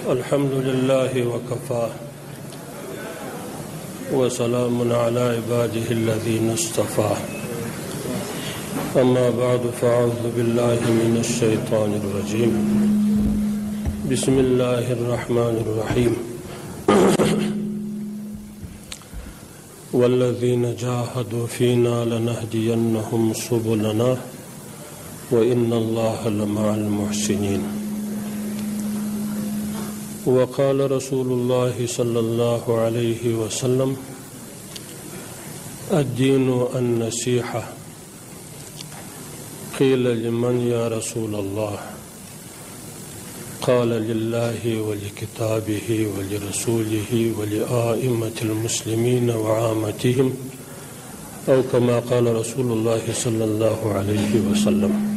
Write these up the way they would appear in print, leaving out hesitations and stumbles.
الحمد لله وكفى وسلام على عباده الذين اصطفى أما بعد فأعوذ بالله من الشيطان الرجيم بسم الله الرحمن الرحيم والذين جاهدوا فينا لنهدينهم سبلنا وإن الله لمع المحسنين وقال رسول الله صلى الله عليه وسلم الدين النصيحة قيل لمن يا رسول الله قال لله ولكتابه ولرسوله ولآئمة المسلمين وعامتهم أو كما قال رسول الله صلى الله عليه وسلم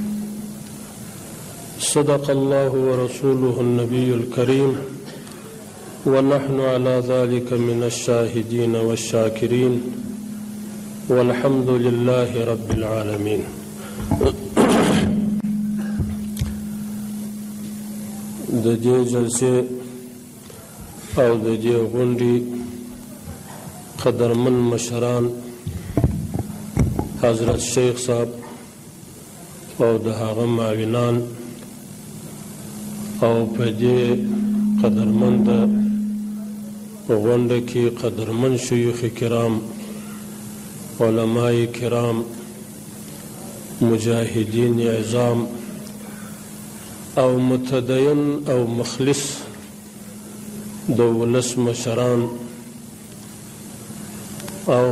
صدق الله ورسوله النبي الكريم ونحن على ذلك من الشاهدين والشاكرين والحمد لله رب العالمين. د دې جلسې او د دې غونډې قدرمن مشران حضرت شیخ صاحب او د هغه معاونان او په دې قدرمند غونډه کې قدرمن شيوخ کرام علماء کرام مجاهدین عظام او متدین او مخلص د ولس مشران او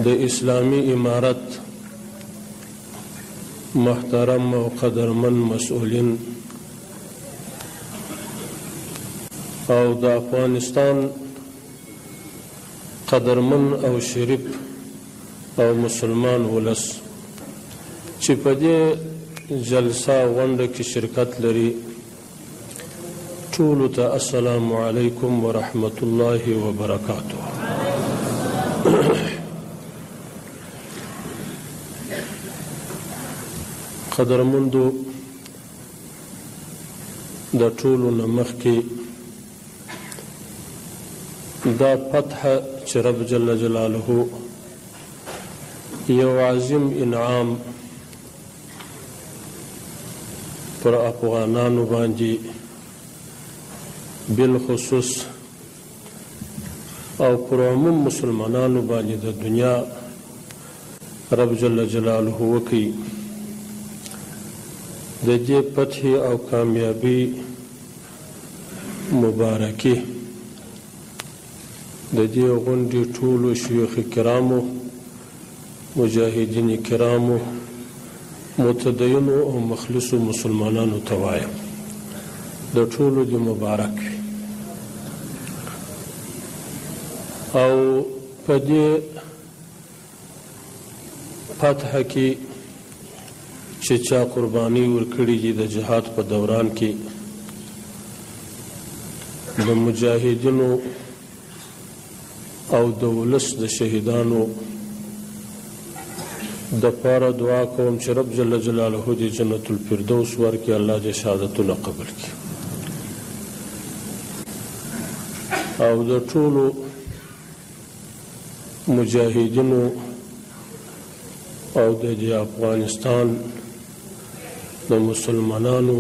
د اسلامی امارت محترم او قدرمن مسؤلین او د افغانستان قدرمن او شریف او مسلمان ولس چې په دې جلسه غونډه کې شرکت لري ټولو ته السلام علیکم ورحمت الله وبرکاته. قدرمندو د ټولو نه مخکې دا فتح چې رب جل جلاله یو عظیم انعام پر افغانانو باندې بالخصوص او پر عموم مسلمانانو باندې د دنیا رب جل جلاله وکړي د دې فتح او کامیابی مبارکي د دې غونډې ټولو شیوخ کرامو مجاهدین کرامو متدینو او مخلصو مسلمانانو ته وایم د ټولو دې مبارک وي او په دې فتح کې چې چا قرباني ورکړي دي د جهاد په دوران کې د مجاهدینو او د ولس د شهیدانو د پاره دعا کوم چې رب جل جلاله دې جنت الفردوس ورکړي الله دې شهادتونه قبول کړي او د ټولو مجاهدینو او د افغانستان د مسلمانانو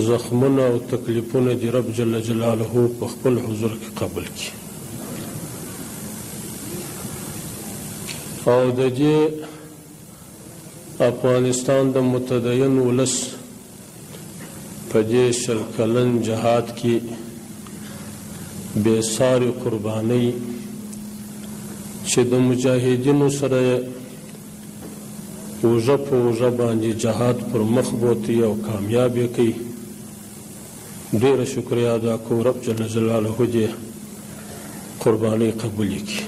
زخمونه او تکلیفونه دې رب جل جلاله په خپل حضور کې قبول کړي او د دې افغانستان د متدین ولس په دې شل کلن جهاد کې بې ساري قربانۍ چې د مجاهدینو سره اوژه په اوژه باندې جهاد پر مخ بوتي او کامیاب یې کوي ډېره شکریا ادا کوو رب جل جلاله دې قربانۍ قبول کړي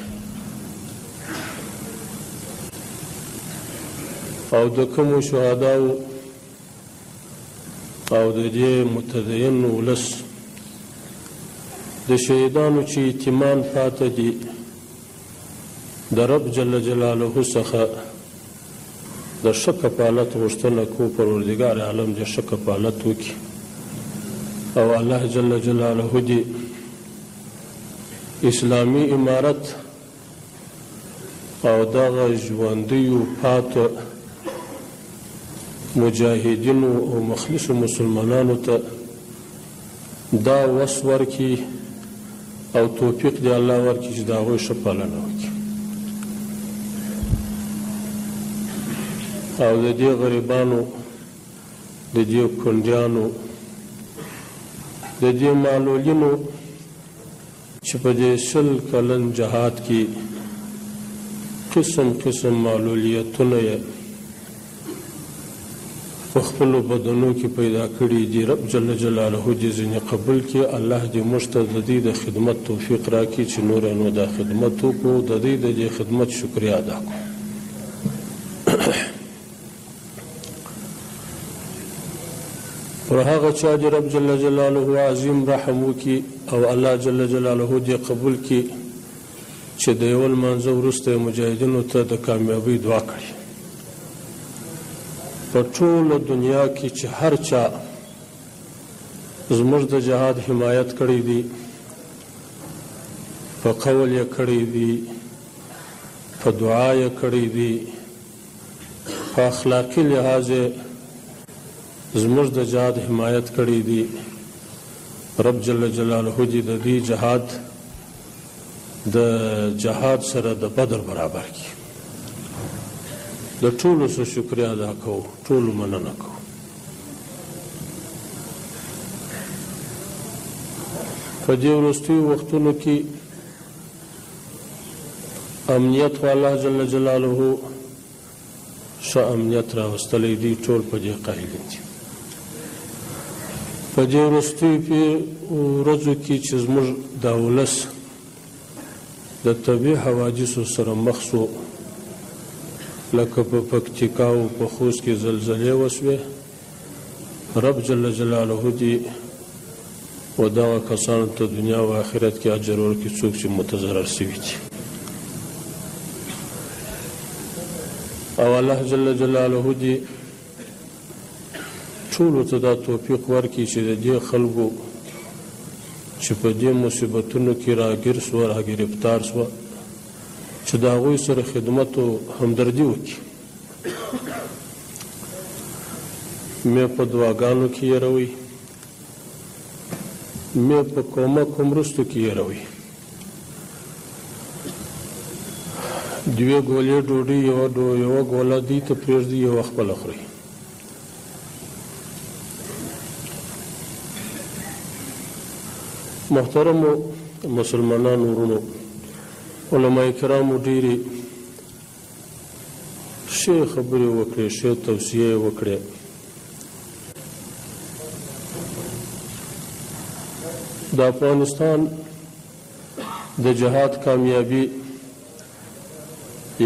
او د کومو شهداو او د دې متدین ولس د شهیدانو چې یتیمان پاته دي د رب جل جلاله څخه د ښه کفالت غوښتنه کو پروردګار عالم دې ښه کفالت وکړي او الله جل جلاله دې اسلامي امارت او دغه ژوندیو پاتو مجاهدینو او مخلصو مسلمانانو ته دا وس ورکړي او توفیق دی الله ورکړي چې د هغوی ښه پالنه وکړي او د دې غریبانو د دې کونډیانو د دې معلولینو چې په دې 100 کلن جهاد کې قسم قسم معلولیتونه یې په خپلو بدنو کې پیدا کړي دي رب جل جلاله دې ځینې قبول کړي الله دې موږ ته د دې د خدمت توفیق راکړي چې نور نو دا خدمت وکړو د دې د خدمت شکریا ادا کړو پر هغه چا چې رب جل جلاله عظیم رحم وکړي او الله جل جلاله دې قبول کړي چې د یو لمانځه وروسته مجاهدینو ته د کامیابۍ دعا کړي په ټوله دنیا کې چې هر چا زموږ د جهاد حمایت کړی دی په قول یې کړی دی په دعا یې کړی دی په اخلاقي لحاظ زموږ د جهاد حمایت کړی دی رب جل جلاله دې د دې جهاد د جهاد سره د بدر برابر کړي د ټولو سره شکریا ادا کوو ټولو مننه کوو په دې وروستیو وختونو کې امنیت خو الله جل جلاله ښه امنیت راوستلی دی ټول په دې قایل دي په دې وروستیو ورځو کې چې زموږ دا ولس د طبیعي حوادثو سره مخ شو لکه په پکتیکا او په خوست کې زلزلې وشوې رب جل جلاله دې و دغه کسانو ته دنیا او آخرت کې اجر ورکړي څوک چې متضرر شوي دي او الله جل جلاله دې ټولو ته دا توفیق ورکړي چې د دې خلکو چې په دې مصیبتونو کې راګیر شوه راګرفتار شوه چې د هغوی سره خدمت او همدردي وکړي مې په دعاګانو کې یېروئ مې په کومک او مرستو کې یېروئ 2 ګولې ډوډۍ یوه ګوله دوی ته پرېږدي یوه خپله خورئ محترمو مسلمانانو ورونو علماء کرامو ډېرې ښې خبرې وکړې ښې توصیې وکړې د افغانستان د جهاد کامیابي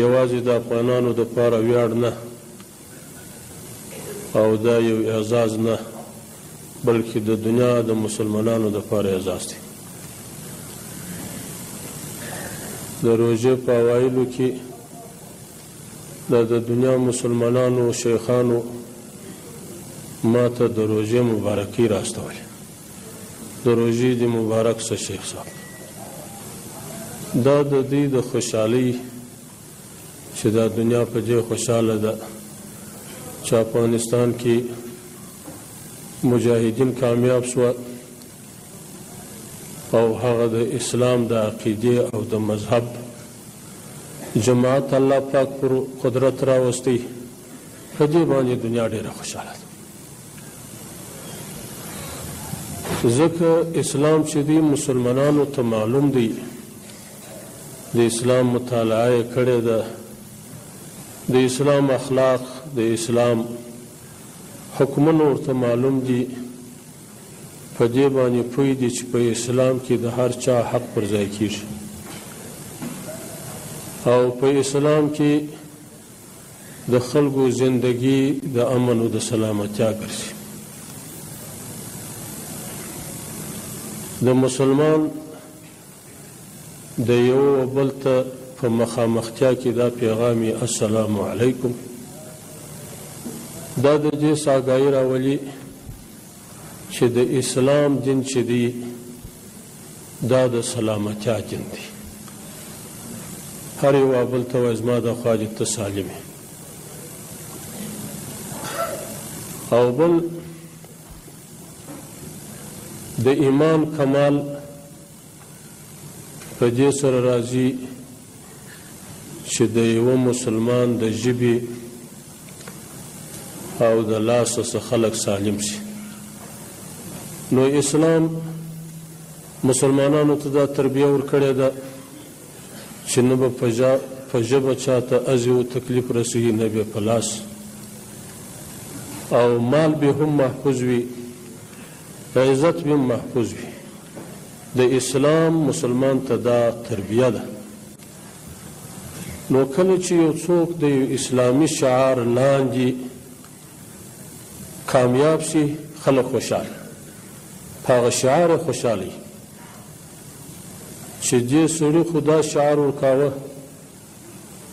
یوازې د افغانانو دپاره ویاړ نه او دا یو اعزاز نه بلکې د دنیا د مسلمانانو دپاره اعزاز دی د روژې په اوایلو کې د دنیا مسلمانانو شیخانو ما ته د روژې مبارکي راستولې د روژې د مبارک څه شیخ صاحب دا د دې د خوشحالۍ چې دا دنیا په دې خوشحاله ده چې افغانستان کې مجاهدین کامیاب شوه او هغه د اسلام د عقیدې او د مذهب جماعت الله پاک پر قدرت راوستی په دې باندې دنیا ډېره خوشحاله ده ځکه اسلام چې دی مسلمانانو ته معلوم دی د اسلام مطالعه یې کړې ده د اسلام اخلاق د اسلام حکمونه ورته معلوم دي په دې باندې پوه دي چې په اسلام کې د هر چا حق پر ځای کېږي او په اسلام کې د خلکو زندگی د امن او د سلامتیا ګرځي د مسلمان د یو بل ته په مخامختیا کې دا پیغامي السلام علیکم دا د دې ساګای راولي چې د اسلام دین چې دی دا د سلامتیا دین دی. هر یو بل ته وایي زما د خوا دې ته سالم یې. او بل د ایمان کمال په دې سره راځي چې د یوه مسلمان د ژبې او د لاسه څخه خلک سالم شي. نو اسلام مسلمانانو ته دا تربیه ورکړې ده چې نه به په ژبه چاته اذی و تکلیف رسوي، نه به په لاس، او مال به هم محفوظ وي، عزت به محفوظ وي. د اسلام مسلمان ته دا تربیه ده. نو کله چې یو څوک د یو اسلامي شعار لاندې کامیاب شي، خلک خوشحال، په هغه شعار خوشحالي چې دې سړي خو دا شعار ورکاوه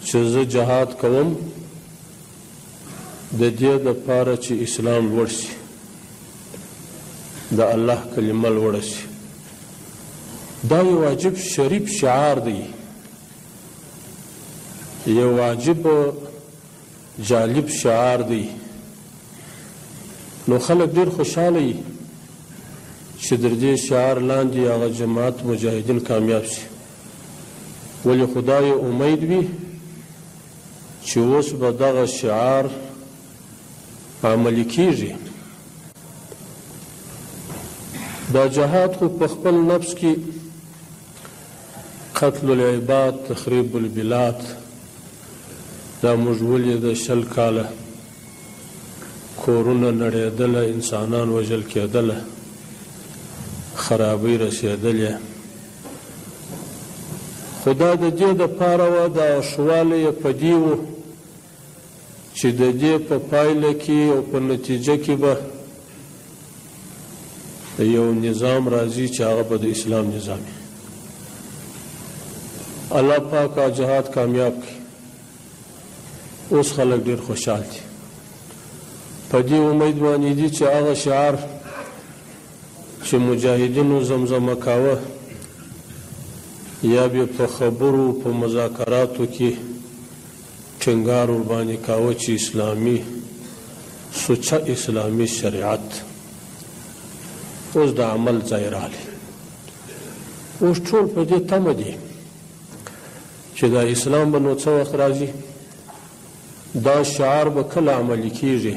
چې زه جهاد کوم د دې دپاره چې اسلام لوړ شي، د الله کلمه لوړه شي. دا یو واجب شریف شعار دی، یو واجب جالب شعار دی. نو خلک ډېر خوشحاله وي چې در دې شعار لاندې هغه جماعت مجاهدین کامیاب شي. ولې خدای امید وي چې اوس به دغه شعار عملي کیږي. دا جهاد خو په خپل نفس کې قتل العباد، تخریب البلاد، دا موږ ولید 20 کاله کورونه نړېدله، انسانان وژل کېدله، خرابۍ رسېدلې. خو دا د دې دپاره وه، دا ښهوالی یې په دې و چې د دې په پایله کې او په نتیجه کې به یو نظام راځي چې هغه به د اسلام نظام وي. الله پاک جهاد کامیاب کړي. اوس خلک ډېر خوشحال دي، په دې امید باندې دي چې هغه شعار چې مجاهدینو زمزمه کاوه یا به په خبرو په مذاکراتو کې ټینګار ورباندې کاوه چې اسلامي سوچه اسلامي شریعت، اوس د عمل ځای راغلی. اوس ټول په دې تمه دي چې دا اسلام به نو څه وخت راځي، دا شعار به کله عملي کیږي.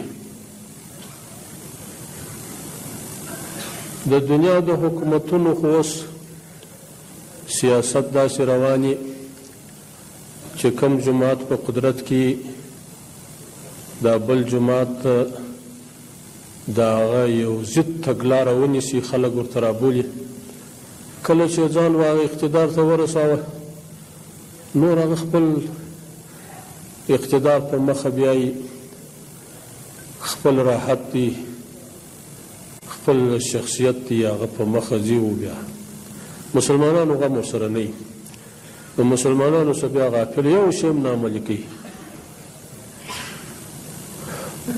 د دنیا د حکومتونو خو اوس سیاست داسې رواني چې کم جماعت په قدرت کې دا بل جماعت د هغه یو ضد تګلاره ونیسي، خلک ورته رابولي. کله چې ځان هغه اقتدار ته ورساوه، نور هغه خپل اقتدار په مخه بیایي، خپل راحت دی، خپل شخصیت دی، هغه په مخه ځي. و بیا مسلمانانو غم ورسره نه وي، د مسلمانانو څخه بیا غافل، یو شی هم نه عملي کوي.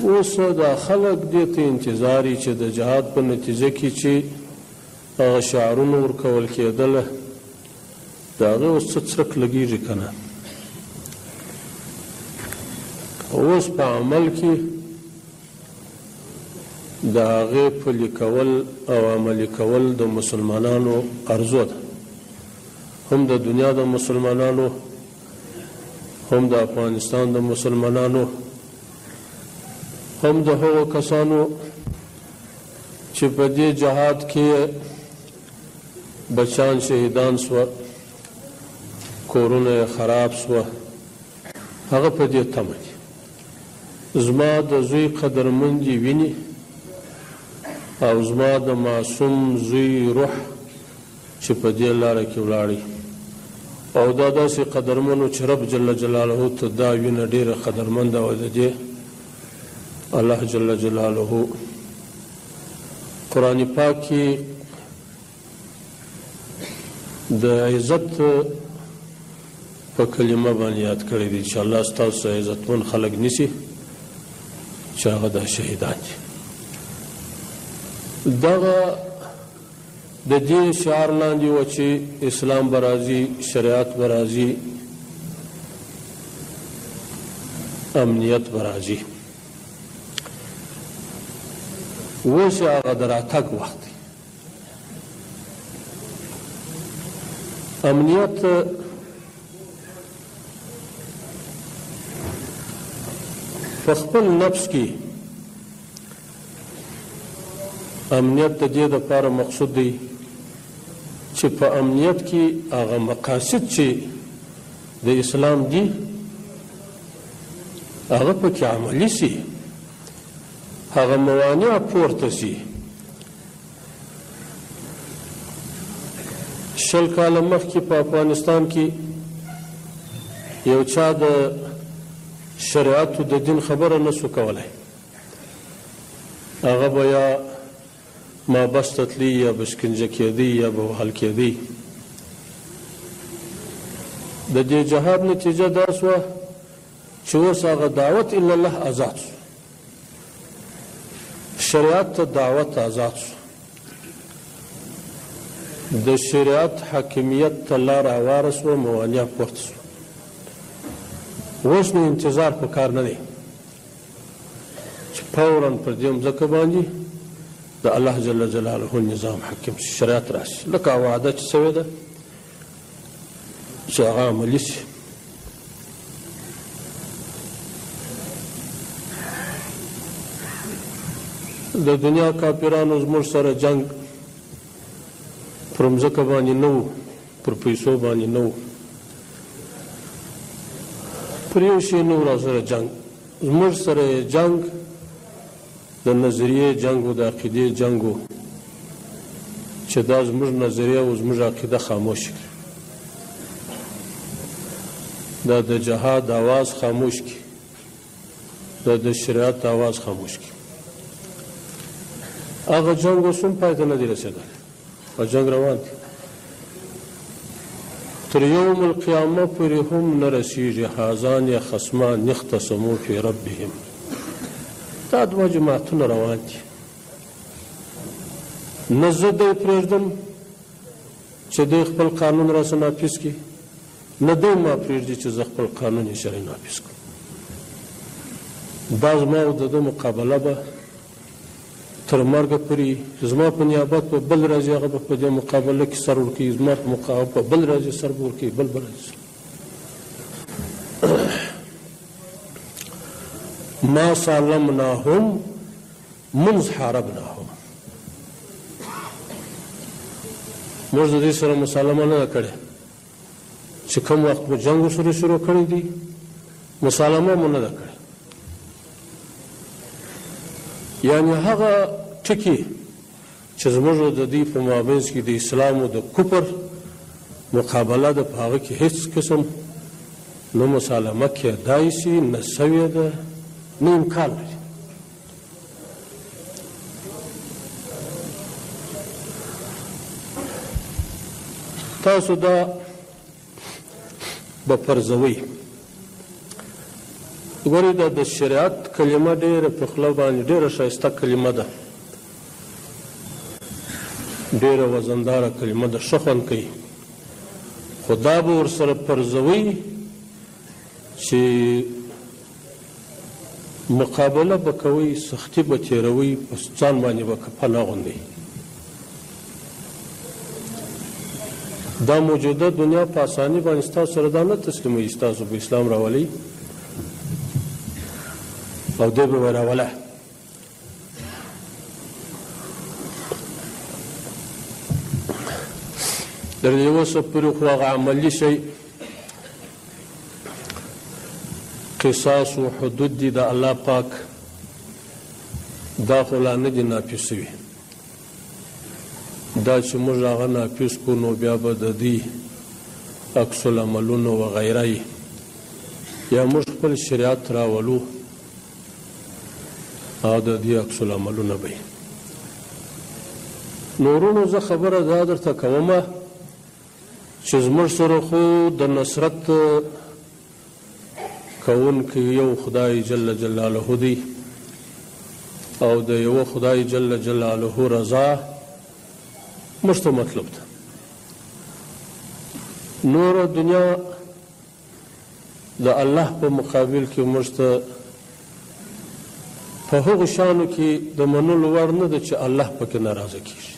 اوس دا خلک دې ته انتظار وي چې د جهاد په نتیجه کې چې هغه شعارونه ورکول کېدله، د هغې اوس څه څرک لګېږي که نه. اوس په عمل کې د هغې پلي کول او عملي کول د مسلمانانو ارزو ده، هم د دنیا د مسلمانانو، هم د افغانستان د مسلمانانو، هم د هغو کسانو چې په دې جهاد کې بچان شهیدان سوه، کورونه خراب سوه، هغه په دې تمه دي زما د زوی قدرمندي ویني او زما د معصوم زوی روح چې په دې لاره کې ولاړی. او دا داسې قدرمنو چې رب جل جلاله ته دا وینه ډېره قدرمنده او د دې الله جل جلاله قرآن پاک کې د عزت په کلمه باندې یاد کړی دی چې الله ستاسو عزتمن خلک نیسي چې هغه د شهیدان دي. دغه د دې شعار لاندې و چې اسلام به راځي، شریعت به راځي، امنیت به راځي. اوس هغه د راتګ وخت دی. امنیت په خپل نفس کې امنیت د دې دپاره مقصود دی چې په امنیت کې هغه مقاصد چې د اسلام دي هغه پکې عملي سي، هغه موانع پورته سي. 20 کاله مخکې په افغانستان کې یو چا د شریعت د دین خبره نسو کولی، هغه به یا مابس ته تلي یا به شکنجه کېدی یا به وهل کېدی. د دې جهاد نتیجه دا سوه چې اوس هغه دعوت الی الله آزاد شو، شریعت ته دعوت آزاد شو، د شریعت حاکمیت ته لار هواره سوه، موانع پورته سوه. اوس نو انتظار په کار نه دی چې فورا پر دې مځکه باندې د الله جل جلاله نظام حاکم شي، شریعت راشي، لکه وعده چې سوې ده چې هغه عملي شي. د دنیا کافرانو زموږ سره جنگ پر مځکه باندې نه و، پر پیسو باندې نه و، پر یو شي نه و راسره جنگ. زموږ سره جنگ د نظریې جنگ و، د عقیدې جنگ و چې دا زموږ نظریه او زموږ عقیده خاموش کړي، دا د جهاد آواز خاموش کړي، دا د شریعت آواز خاموش کړي. هغه جنگ اوس هم پای ته نه دی رسېدلی، او جنگ روان دی، تر یوم القیامه پورې هم نه رسېږي. هذان خصمان اختصموا فی ربهم، دا دوه جماعتونه روان دي. نه زه دی پرېږدم چې دوی خپل قانون راسه نافظ کړي، نه دوی ما پرېږدي چې زه خپل قانون شرعي نافظ کړم. دا زما او د ده مقابله به تر مرګه پورې، زما په نیابت به بل راځي، هغه به په دې مقابله کې سر ورکوي، زما په مقابله به بل راځي سر به ورکوي، بل به راځي. ما سالمناهم منذ حاربناهم، موږ د دې سره مسالمه نه ده کړې چې کوم وخت مو جنګ ورسره شروع کړی دی، مسالمه مو نه ده کړې. یعنې هغه ټکي چې زموږ د دې په مابینځ کې د اسلام او د کفر مقابله ده، په هغه کې هیڅ قسم نه مسالمه کېدای شي، نه سوې ده، نه امکان لري. تاسو دا به فرضوئ. ګورئ دا د شریعت کلمه ډېره په خوله باندې ډېره ښایسته کلمه ده، ډېره وزنداره کلمه ده، ښه خوند کوي. خو دا به ورسره فرضوئ چې مقابله به کوئ، سختي به تېروئ، په ځان باندې به کفه نه اغوندئ. دا موجوده دنیا په اساني باندې ستاسو سره دا نه تسلیموي، ستاسو به اسلام راولئ او دی به یې راوله. تر دې اوسه پورې خو هغه عملي شی قصاص و حدود دي د الله پاک، دا خو لا نه دي نافظ شوي. دا چې موږ هغه نافظ کړو نو بیا به د دې عکس العملونه وغیره یا موږ خپل شریعت راولو او د دې عکس العملونه به نورونو. زه خبره دا درته کومه چې زموږ سره خو د نصرت کوونکی یو خدای جل جلاله دی، او د یوه خدای جل جلاله رضا موږ ته مطلب ده. نوره دنیا د الله په مقابل کې موږ ته په هغو شیانو کې د منلو وړ نه ده چې الله پکې ناراضه کېږي.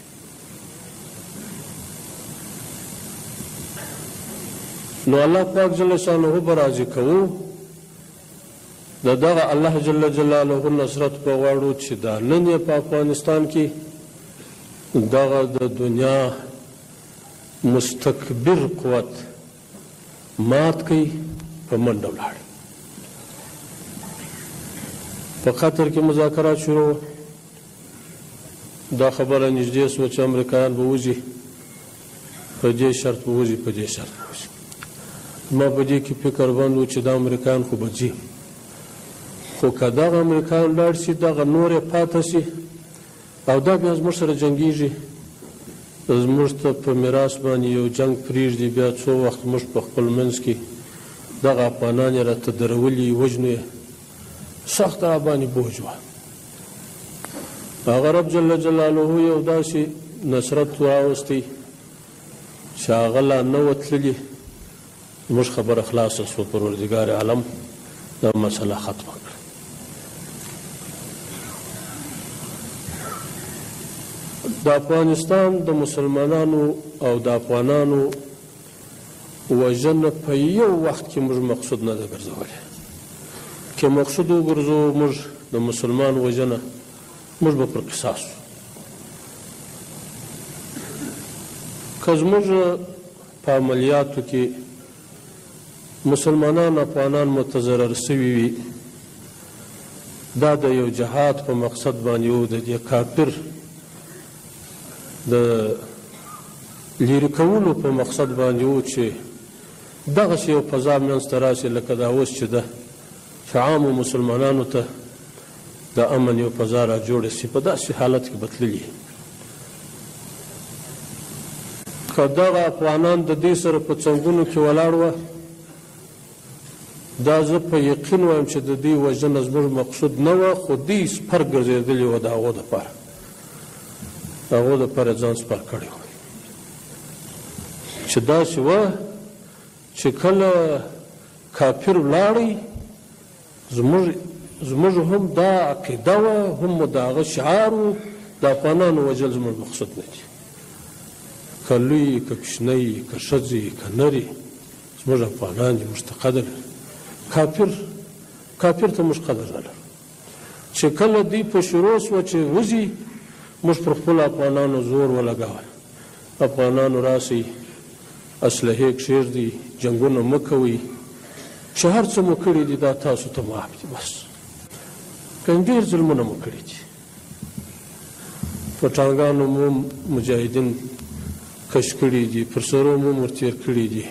نو الله پاک جل شانه به راضي کوو د دغه الله جل جلاله نصرت په غواړو چې دا نن یې په افغانستان کې دغه د دنیا مستکبر قوت مات کوي په منډه ولاړ. په قطر کې مذاکرات شروع، دا خبره نږدې سوه چې امریکایان به وځي، په دې شرط به وځي، په دې شرط به وځي. ما په دې کې فکر بند و چې دا امریکایان خو به ځي، خو که دغه امریکایان لاړ شي دغه نور یې پاته شي او دا بیا زموږ سره جنګېږي، زموږ ته په میراث باندې یو جنګ پرېږدي، بیا څو وخت موږ په خپل منځ کې دغه افغانان یې راته درولي، وژنو یې، سخت راباندې بوج وه. هغه رب جل جلاله یو داسې نصرت راوستی چې هغه لا نه وه تللي، زموږ خبره خلاصه سوه، پروردګار عالم دا مسله ختمه کړه. د افغانستان د مسلمانانو او د افغانانو وژنه په یو وخت کې موږ مقصود نه ده ګرځولې. که مقصود وګرځو موږ د مسلمان وژنه، موږ به پر قصاص وو. که زموږ په عملیاتو کې مسلمانان افغانان متضرر سوي وي، دا د یو جهاد په مقصد باندې و، د دې کافر د لرې کولو په مقصد باندې و چې دغسې یو فضا منځته راشي لکه دا اوس چې ده، چې عامو مسلمانانو ته د امن یو فضا را جوړه شي، په داسې حالت کې به تللي. که دغه افغانان د دې سره په څنګونو کې ولاړ وه، دا زه په یقین وایم چې د دې وژنه زموږ مقصود نه وه، خو دوی سپر ګرځېدلي وه د هغو دپاره، د هغو دپاره ځان سپر کړی و. چې داسې وه چې کله کافر ولاړی، زموږ هم دا عقیده وه، هم د هغه شعار و، د افغانانو وژل زموږ مقصود نه دي. که لوی، که کوچنی، که ښځې، که نري، زموږ افغانان دي، موږ ته قدر لري. کافر ته موږ قدر نه لرو. چې کله دوی په شروع سوه چې وځي، موږ پر خپلو افغانانو زور ولګاوه، افغانانو راسئ، اسلحې کښېږدئ، جنګونه مه کوئ، چې هر څه مو کړي دي دا تاسو ته معاف دي، بس که ډېر ظلمونه مو کړي دي. په ټانګانو مو مجاهدین کش کړي دي، پر سرو مو ورتېر کړي دي،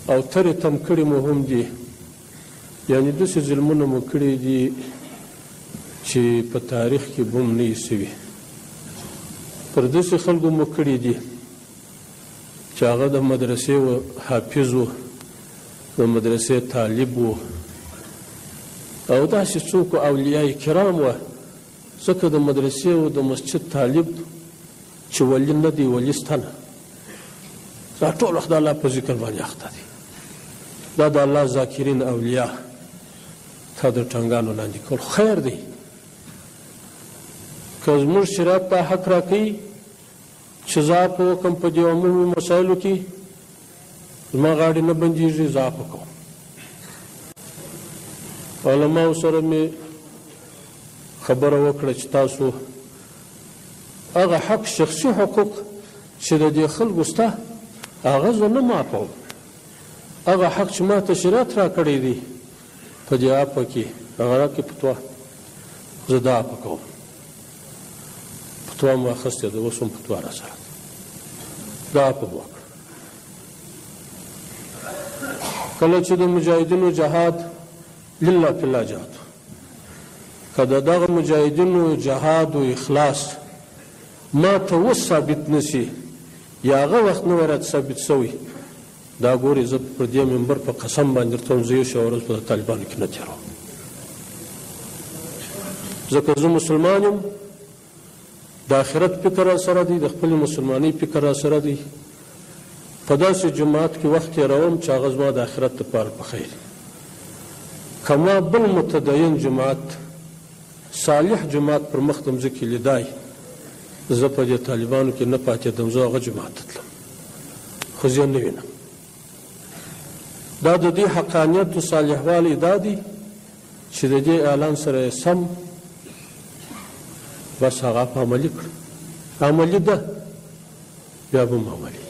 او ترې تم کړي مو هم دي، یعنې داسې ظلمونه مو کړي دي چې په تاریخ کې به هم نه وي سوي. پر داسې خلکو مو کړي دي چې هغه د مدرسې حافظ و، د مدرسې طالب و، او داسې څوک اولیاء کرام وه، ځکه د مدرسې او د مسجد طالب چې ولی نه دی، ولی ستنه، دا ټول وخت د الله په ذکر باندې اخته دي. دا د الله ذاکرین اولیاء تا د ټنګانو لاندې کول خیر دی. که زموږ شریعت ته حق راکوي چې زه عفو وکړم په دې عمومي مسایلو کې، زما غاړې نه بندېږي، زه عفو کوم. علماو سره مې خبره وکړه چې تاسو هغه حق، شخصي حقوق چې د دې خلکو شته، هغه زه نه معافوم. هغه حق چې ما ته شریعت راکړی دی په دې عفو کې، هغه راکړي فتوا، زه دا عفو کوم. فتوا مو اخیستې ده، اوس هم فتوا را سره دا عفو وکړه. کله چې د مجاهدینو جهاد لله فی الله جهاد، که د دغه مجاهدینو جهاد و اخلاص ما ته اوس ثابت نشي، یا هغه وخت نه ورته ثابت شوی، دا ګورې زه پر دې منبر په قسم باندې درته وایم، زه یو شی ورځ په طالبانو کې نه تېروم. ځکه زه مسلمان یم، د آخرت فکر را سره دی، د خپلې مسلمانۍ فکر را سره دی. په داسې جماعت کې وخت تېروم چې هغه زما د آخرت دپاره په خیر. که ما بل متدین جماعت، صالح جماعت پر مخ د مځکې لیدای، زه په دې طالبانو کې نه پاتېدم، زه هغه جماعت ته تلم، خو زه نه وینم. دا د دې حقانیت و صالحوالی دا دی چې د دې اعلان سره سم بس هغه په عملي کړه. عملي ده بیا به هم عملي.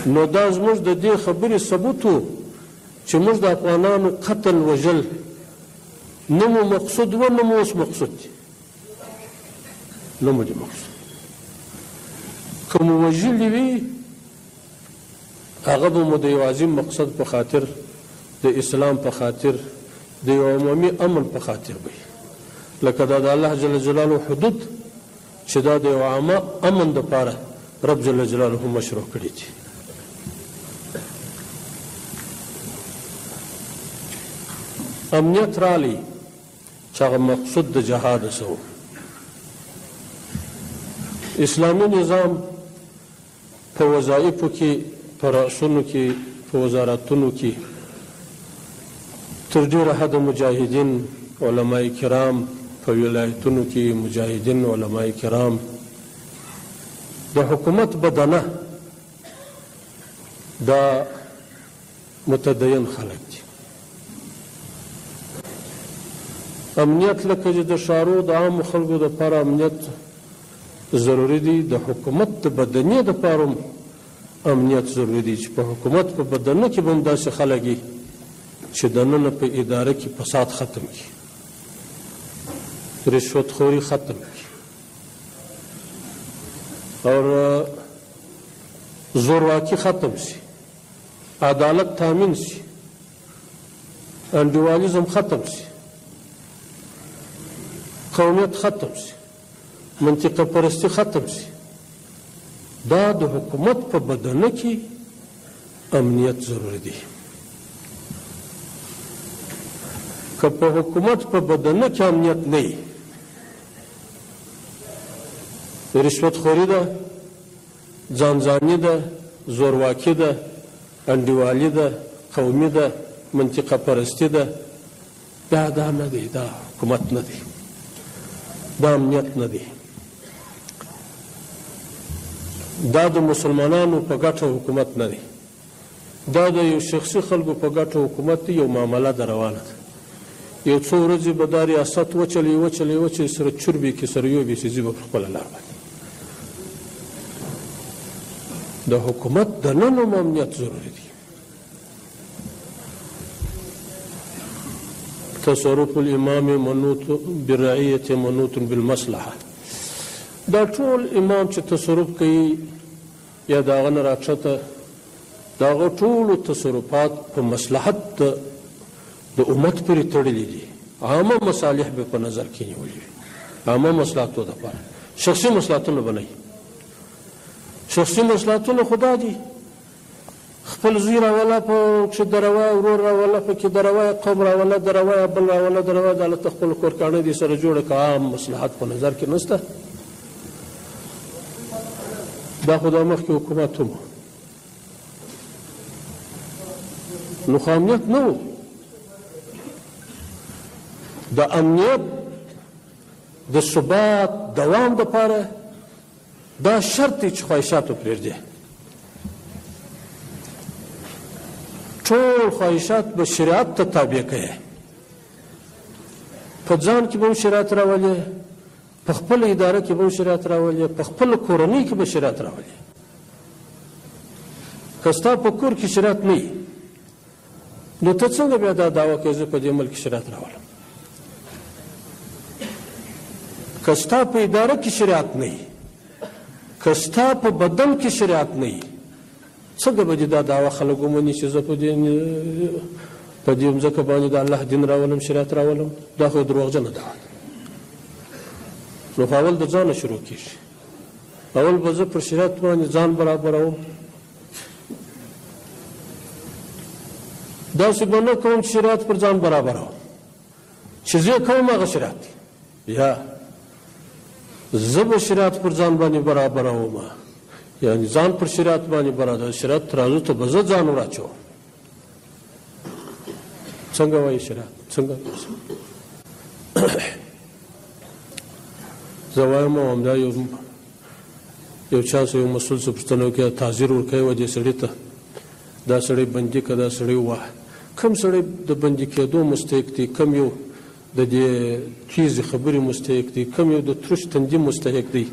نو دا زموږ د دې خبرې ثبوت و چې موږ د افغانانو قتل وژل نه مو مقصود و، نه مو اوس مقصود دی، نه مو دی مقصود. که مو وژلي وي هغه به مو د یو عظیم مقصد په خاطر، د اسلام په خاطر، د یو عمومي امن په خاطر وي، لکه دا د الله جل جلاله حدود چې دا د یو عامه امن دپاره رب جل جلاله مشروع کړي دي. امنیت رالی چې هغه مقصود د جهاد څه و. اسلامي نظام په وظایفو کې، په رأسونو کې، په وزارتونو کې تر ډېره حده مجاهدین علماء کرام، په ولایتونو کې مجاهدین علماء کرام، د حکومت بدنه دا متدین خلک دي. امنیت لکه چې د ښارو د عامو خلکو دپاره امنیت ضروري دی، د حکومت د بدنې دپاره امنیت ضروري دی چې په حکومت په بدنه کې به هم داسې خلک وي چې دننه په اداره کې فساد ختم کړي، رشوتخوري ختم کړي، اور زورواکي ختم شي، عدالت تامین شي، انډیوالیزم ختم شي، قومیت ختم شي، منطقه پرستی ختم شي. دا د حکومت په بدنه کې امنیت ضروري دی. که په حکومت په بدنه کې امنیت نه وي، رشوتخوري ده، ځانځاني ده، زورواکي ده، انډیوالي ده، قومي ده، منطقه پرستی ده، دا نه دی، دا حکومت نه دی، دا امنیت نه دی. دا د مسلمانانو په ګټه حکومت نه دی، دا د یو شخصي خلکو په ګټه حکومت دی. یو معامله ده روانه ده، یو څو ورځې به دا ریاست وچلي سره چربې کې سره یوبې چې ځي به پر خپله لار باندې. د حکومت دننه هم امنیت ضروري دی. تصرف الامام منوط بالرعیة منوط بالمصلحه. دا ټول امام چې تصرف کوي یا د هغه نه راکښته، د هغه ټولو تصرفات په مصلحت د امت پورې تړلي دي. عامه مصالح به په نظر کې نیولي وي، عامه مصلحتو دپاره، شخصي مصلحتونه به نه وي. شخصي مصلحتونه خو دا دي خپل زوی راوله په کښې دروایه، ورور راوله پکې دروایه، قوم راوله دروایه، بل راوله دروایه، د هلته خپل کورکاڼۍ دې سره جوړه که عام مصلحت په نظر کې نشته. دا خو دا مخکې حکومت هم نو خو امنیت نه و. د امنیت د ثبات دوام دپاره دا شرط دی چې خواهشاتو پرېږدي. ټول خواهشات به شریعت ته تابع کوي، په ځان کې به هم شریعت راولي، په خپل اداره کې به هم شریعت راولي، په خپل کورنۍ کې به شریعت راولي. که ستا په کور کې شریعت نه وي نو ته څنګه بیا دا دعوه کوې زه په دې ملک کې شریعت راولم؟ که ستا په اداره کې شریعت نه وي، که ستا په بدن کې شریعت نه وي، څنګه به دې دا دعوه خلک ومني چې زه په دې مځکه باندې د الله دین راولم، شریعت راولم؟ دا خو دروغجنه دعوه ده. نو خو اول د ځانه شروع کېږي. اول به زه پر شریعت باندې ځان برابروم، داسې به نه کوم چې شریعت پر ځان برابروم، چې زه کوم هغه شریعت دی، یا زه به شریعت پر ځان باندې برابروم، یعنې ځان پر شریعت باندې برابر، شریعت ترازو ته به زه ځان وراچوم. څنګه وایي شریعت؟ څنګه؟ زه وایم همدا یو چا څه یو مسؤل څه پوښتنه وکړه، تعزیر ورکوي و دې سړي ته، دا سړی بندي که دا سړی ووهه، کوم سړی د بندي کېدو مستحق دی، کوم یو د دې تیزې خبرې مستحق دی، کوم یو د ترش تندي مستحق دی.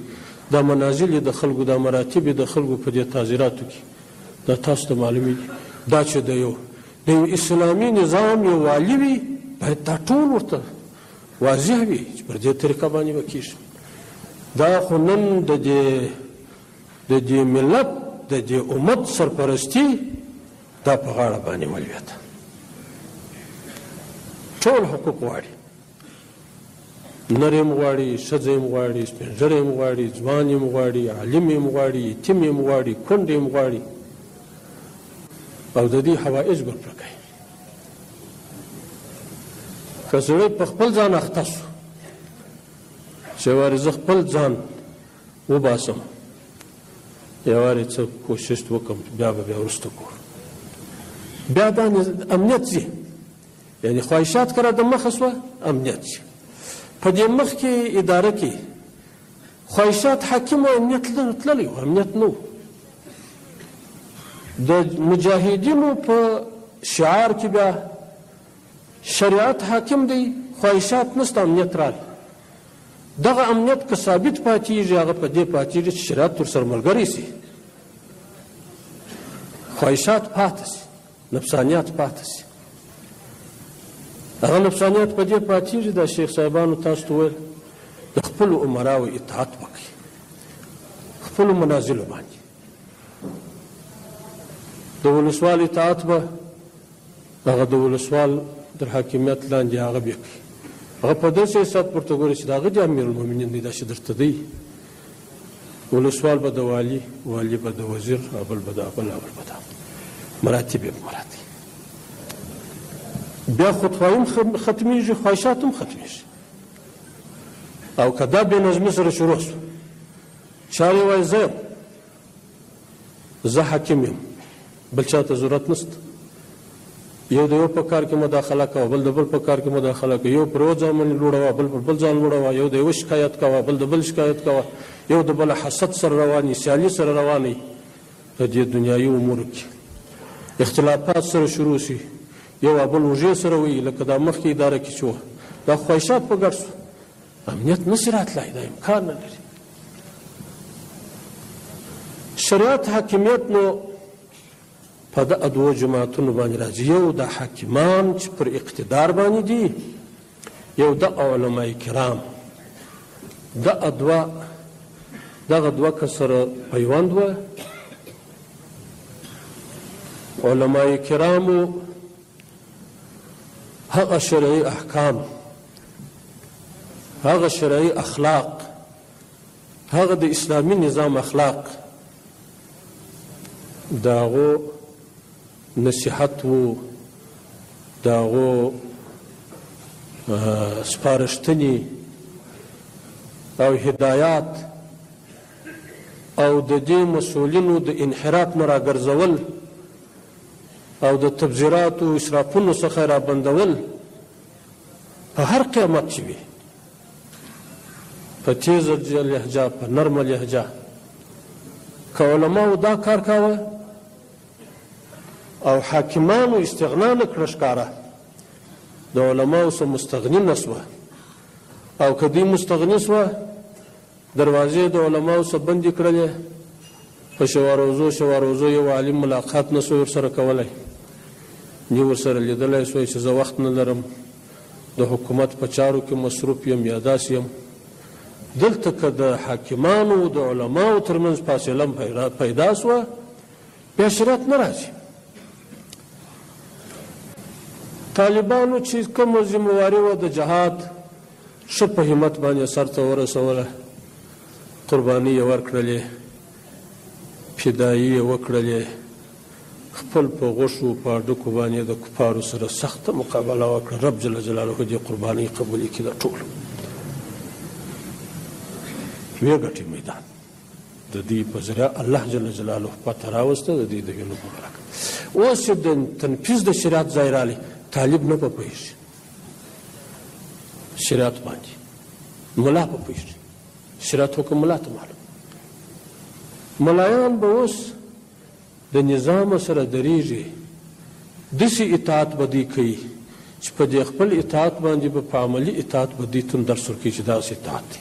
دا منازل د خلکو، دا مراتب د خلکو په دې تعزیراتو کې دا تاسو ته معلومیږي. دا چې د یو اسلامي نظام یو والي وي، باید دا ټول ورته واضح وي چې پر دې طریقه باندې به کېږي. دا خو نن د دې ملت د دې امت سرپرستي دا په غاړه باندې ولوېده. ټول حقوق غواړي، نر یې غواړي، ښځه یې غواړي، سپین ږیری یې غواړي، ځوان یې غواړي، عالم یې غواړي، یتیم یې غواړي، کونډ یې غواړي، او د دې حوایج به پوره کوي. که سړی په خپل ځان اخته شو چې وارې زه خپل ځان وباسم، یا وارې څه کوشش وکړم، بیا به بیا وروسته کوم، بیا دا امنیت ځي، یعنې خواهشات کله د مخه شوه، امنیت ځي. په دې مخ کې اداره کې خواهشات حاکم او امنیت تللی و، امنیت نه و. د مجاهدینو په شعار کې بیا شریعت حاکم دی، خواهشات نشته، امنیت راغی. دغه امنیت که ثابت پاتېږي، هغه په دې پاتېږي چې شریعت ورسره ملګری شي، خواهشات پاتې شي، نفسانیات پاتې شي. هغه نفسانیات په دې پاتېږي، دا شیخ صاحبانو تاسو ته ویل، د خپلو عمراو اطاعت وکړي، خپلو منازلو باندې د ولسوال اطاعت به هغه د ولسوال تر حاکمیت لاندې هغه به کوي. هغه په داسې حساب ورته ګوري چې د هغه د امیرالمؤمنین دی، داسې درته دی. ولسوال به د والي، والي به د وزیر، بل به د بل، بل به د مراتب یې مراتب. بیا خودخواهي هم ختمېږي، خواهشات هم ختمېږي. او که دا بې نظمي سره شروع شو، چارې وایي زه حاکم یم، بل چا ته ضرورت نشته، یو د یو په کار کې مداخله کوه، بل د بل په کار کې مداخله کوه، یو پر یو ځان باندې لوړوه، بل پر بل ځان لوړوه، یو د یو شکایت کوه، بل د بل شکایت کوه، یو د بل حسد سره رواني، سیالي سره رواني. په دې دنیایي امورو کې اختلافات سره شروع شي، یو بل وژې سره وي، لکه دا مخکې اداره کې چې وه، دا خواهشات په ګډ شو، امنیت نشي راتلی، دا امکان نه لري. شریعت حاکمیت نو په دغه دوو جماعتونو باندې راځي، یو د حاکمان چې پر اقتدار باندې دي، یو د علماء کرام. دغه دوه که سره پیوند وه. علماء کرامو هغه شرعي احکام، هغه شرعي اخلاق، هغه د اسلامي نظام اخلاق، داغو نصیحت و، داغو سپارښتنې او هدایات او د دې مسؤلینو د انحراف نه راګرځول او د تبذیراتو او اسرافونو څخه رابندول په هر قیمت چې وي، په تیزه لهجه، په نرمه لهجه. که علماو دا کار کاوه او حاکمانو استغنا نه کړه ښکاره، د علماو څخه مستغني نه سوه، او که دوی مستغني سوه، دروازې د علماو څخه بندې کړلې، په شواروزو یو عالم ملاقات نه سو ورسره کولی، نی ورسره لیدلی سوی چې زه وخت نه لرم، د حکومت په چارو کې مصروف یم یا داسې یم. دلته که د حاکمانو د علماو ترمنځ فاصله پیدا سوه، بیا شریعت نه راځي. طالبانو چې کومه ذمهواري وه د جهاد، ښه په همت باندې سرته ورسوله، قرباني یې ورکړلې، فدایي یې وکړلې، خپل په غوښو په هډوکو باندې د کفارو سره سخته مقابله وکړه. رب جل جلاله دې قربانۍ قبولې کړي د ټولو. ویې ګټي میدان د دې په ذریعه الله جل جلاله فتح راوسته د دې د وینو په برکت. اوس چې د تنفیذ د شریعت ځای راغلی طالب نه په پوهېږي شریعت باندې، ملا په پوهېږي شریعت حکم ملا ته معلوم. ملایان به اوس د نظام سره درېږي، داسې اطاعت به دوی کوي چې په دې خپل اطاعت باندې به په عملي اطاعت به دوی ته درس ورکوي چې داسې اطاعت دی.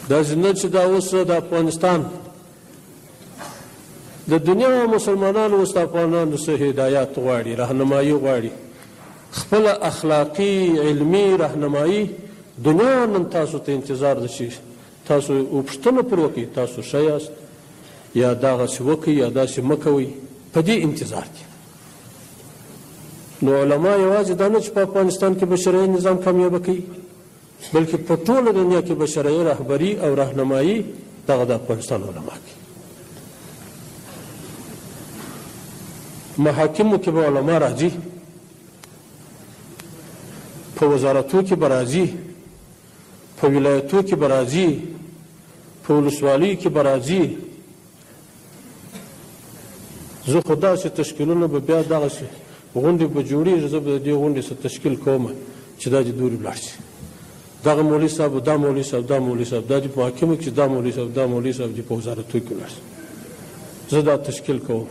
داسې نه چې دا اوس د افغانستان د دنیا مسلمانانو اوس د افغانانو څه هدایات غواړي، رهنمایي غواړي، خپله اخلاقي علمي رهنمایي دنیا نن تاسو ته انتظار ده چې تاسو پوښتنه پر وکړئ تاسو ښه یاست یا دغسې وکړئ یا داسې مه کوئ، په دې انتظار دي. نو علما یوازې دا نه چې په افغانستان کې به شرعي نظام کامیابه کوي، بلکې په ټوله دنیا کې به شرعي رهبري او رهنمایي دغه د افغانستان علما کوي. محاکمو کې به علما راځي، په وزارتو کې به راځي، په ولایتو کې به راځي، په ولسوالیو کې به راځي. زه خو داسې تشکیلونه به بیا دغسې غونډې به جوړېږي، زه به د دې غونډې څه تشکیل کوم چې دا دې دورې ولاړ شي، دغه مولوي صاحب دا مولوي صاحب دا مولوي صاحب دا دې په محاکمو کې دا مولوي صاحب دا مولوي صاحب دې په وزارتو کې ولاړ شي، زه دا تشکیل کوم.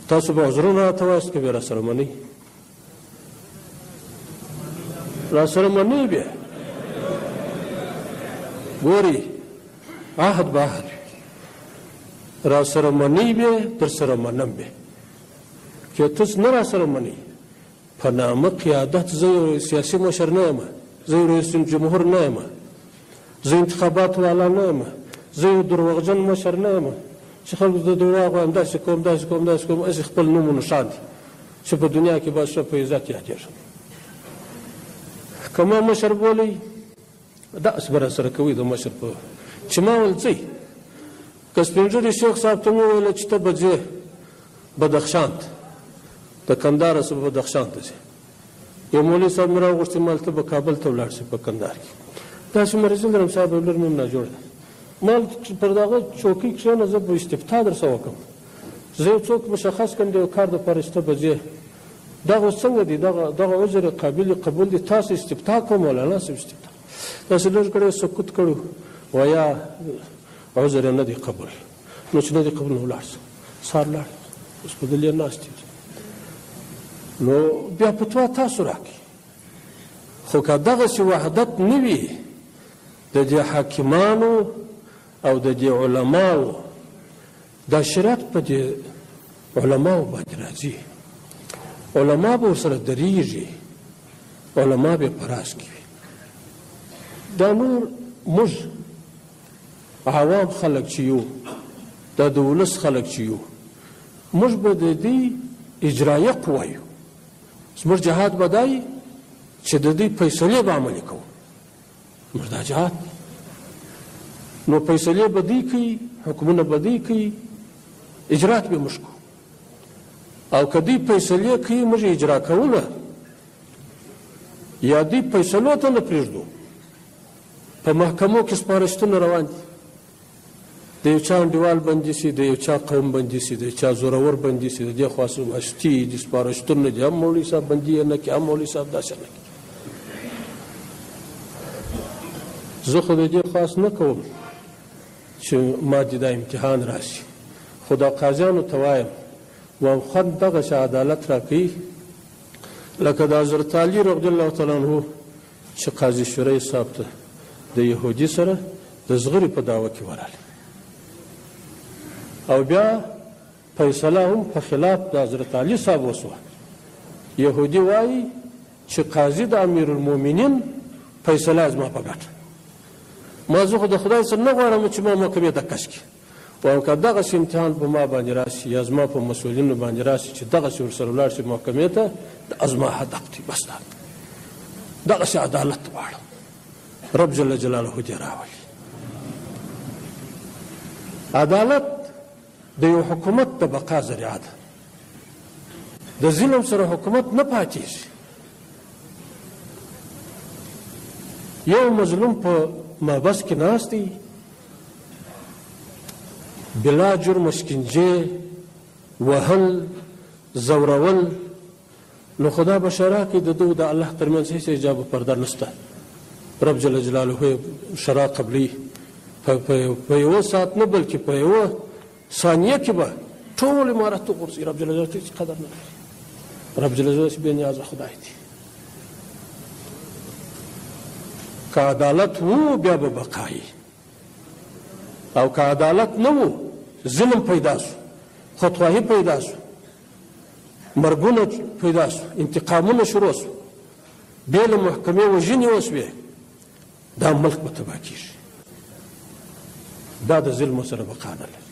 تاسو به عذرونه راته وایاست که بیا راسره منئ، راسره منئ بیا ګورئ عهد به عهد وي، راسره منئ بیا در سره منم بیا. که تاسو نه راسره منئ په نامه قیادت زه یو سیاسي مشر نه یم، زه یو رئیس جمهور نه یم، زه انتخابات والا نه یم، زه یو دروغجن مشر نه یم چې خلکو د دروغ وایم داسې کوم داسې کوم داسې کوم، هسې خپل نوم و نښان دي چې په دنیا کې به ښه په عزت یادېږم. که ما مشر بولئ داسې به راسره کوئ د مشر په چې ما ول ځئ. که سپین ږیري شیخ صاحب ته مې وویله چې ته به ځې بدخشان ته، د کندهاره څخه بدخشان ته ځې، یو مولوي صاحب مې راوغوښتې ما ته به کابل ته ولاړ شې په کندهار کې، داسې مرضي لرم صاحب لور مې هم ناجوړه ده، ما پر دغه چوکۍ کښېنه زه به استفتاء در څه وکړم، زه یو څوک مشخص کړم د یو کار دپاره چې ته به ځې، دغه اوس څنګه دی، دغه عذر قابل قبول دی، تاسو استفتاء کوم مولانا صاحب استفتاء، داسې لږ کړی سکوت کړو ویا عذر یې نه دی قبول، نو چې نه دی قبول نو ولاړ شه، سهار لاړ اوس په دلې ناست یو، نو بیا فتوا تاسو راکړئ. خو که دغسې وحدت نه وي د دې حاکمانو او د دې علماو، دا شریعت په دې علماو باندې راځي، علما به ورسره درېږي، علما به په راز کې وي. دا نور موږ عوام خلک چې یو، دا د ولس خلک چې یو، موږ به د دې اجرایه قوه یو، زموږ جهاد به دا وي چې د دې فیصلې به عملي کوو، موږ دا جهاد دی. نو فیصلې به دوی کوي، حکمونه به دوی کوي، اجرات به موږ کوو، او که دوی فیصلې کوي موږ اجرا کوو یا دوی فیصلو ته نه پرېږدو. په محکمو کې سپارښتنه روان دي، د یو چا انډیوال بندي سي، د یو چا قوم بندي سي، د یو چا زورور بندي سي، د دې خوا اشتي دي سپارښتنه دي، هم مولوي صاحب بندي یې نه کړي، هم مولوي صاحب داسې نه کړي. زه خو د دې خاص نه کوم چې ما دې دا امتحان راشي، خو دا قاضیانو ته وایم وخت دغسې عدالت راکوي لکه د حضرت علي رضی الله تعالی عنه چې قاضي شرعي صاحب ته د یهودي سره د زغرې په دعوه کې ورغلی، او بیا فیصله هم په خلاف د حضرت علي صاحب وسوه. یهودي وایي چې قاضي د امیرالمؤمنین فیصله زما په ګټه، ما زه خو د خدای سره نه غواړم چې ما محکمې ته کش کړي، وایم که دغسې امتحان په ما باندې راشي یا زما په مسؤلینو باندې راشي چې دغسې ورسره ولاړ شي محکمې ته، دا زما هدف دی، بس دا دغسې عدالت غواړم، رب جل جلاله دې راولي. عدالت د یو حکومت د بقا ذریعه ده. د ظلم سره حکومت نه پاتېږي. یو مظلوم په محبس کې ناست دی، بلا جرم شکنجې، وهل، زورول، نو خدا به شرع کړي د ده د الله ترمنځ هېڅ حجاب و پرده نشته. رب جل جلاله شرع قبلي په یوه ساعت نه بلکې په یوه ثانیه کې به ټول عمارت وغورځي. رب جل جلاله ته هېڅ قدر نه لري. رب جل جلاله بې نیازه خدای دی. که عدالت وو بیا به بقایي، او که عدالت نه وو ظلم پیدا سو، خودخواهي پیدا سو، مرګونه پیدا سو، انتقامونه شروع سو، بې له محکمې وژنې وسوې، دا ملک به تباه کېږي. دا د ظلمو سره بقا نه لري.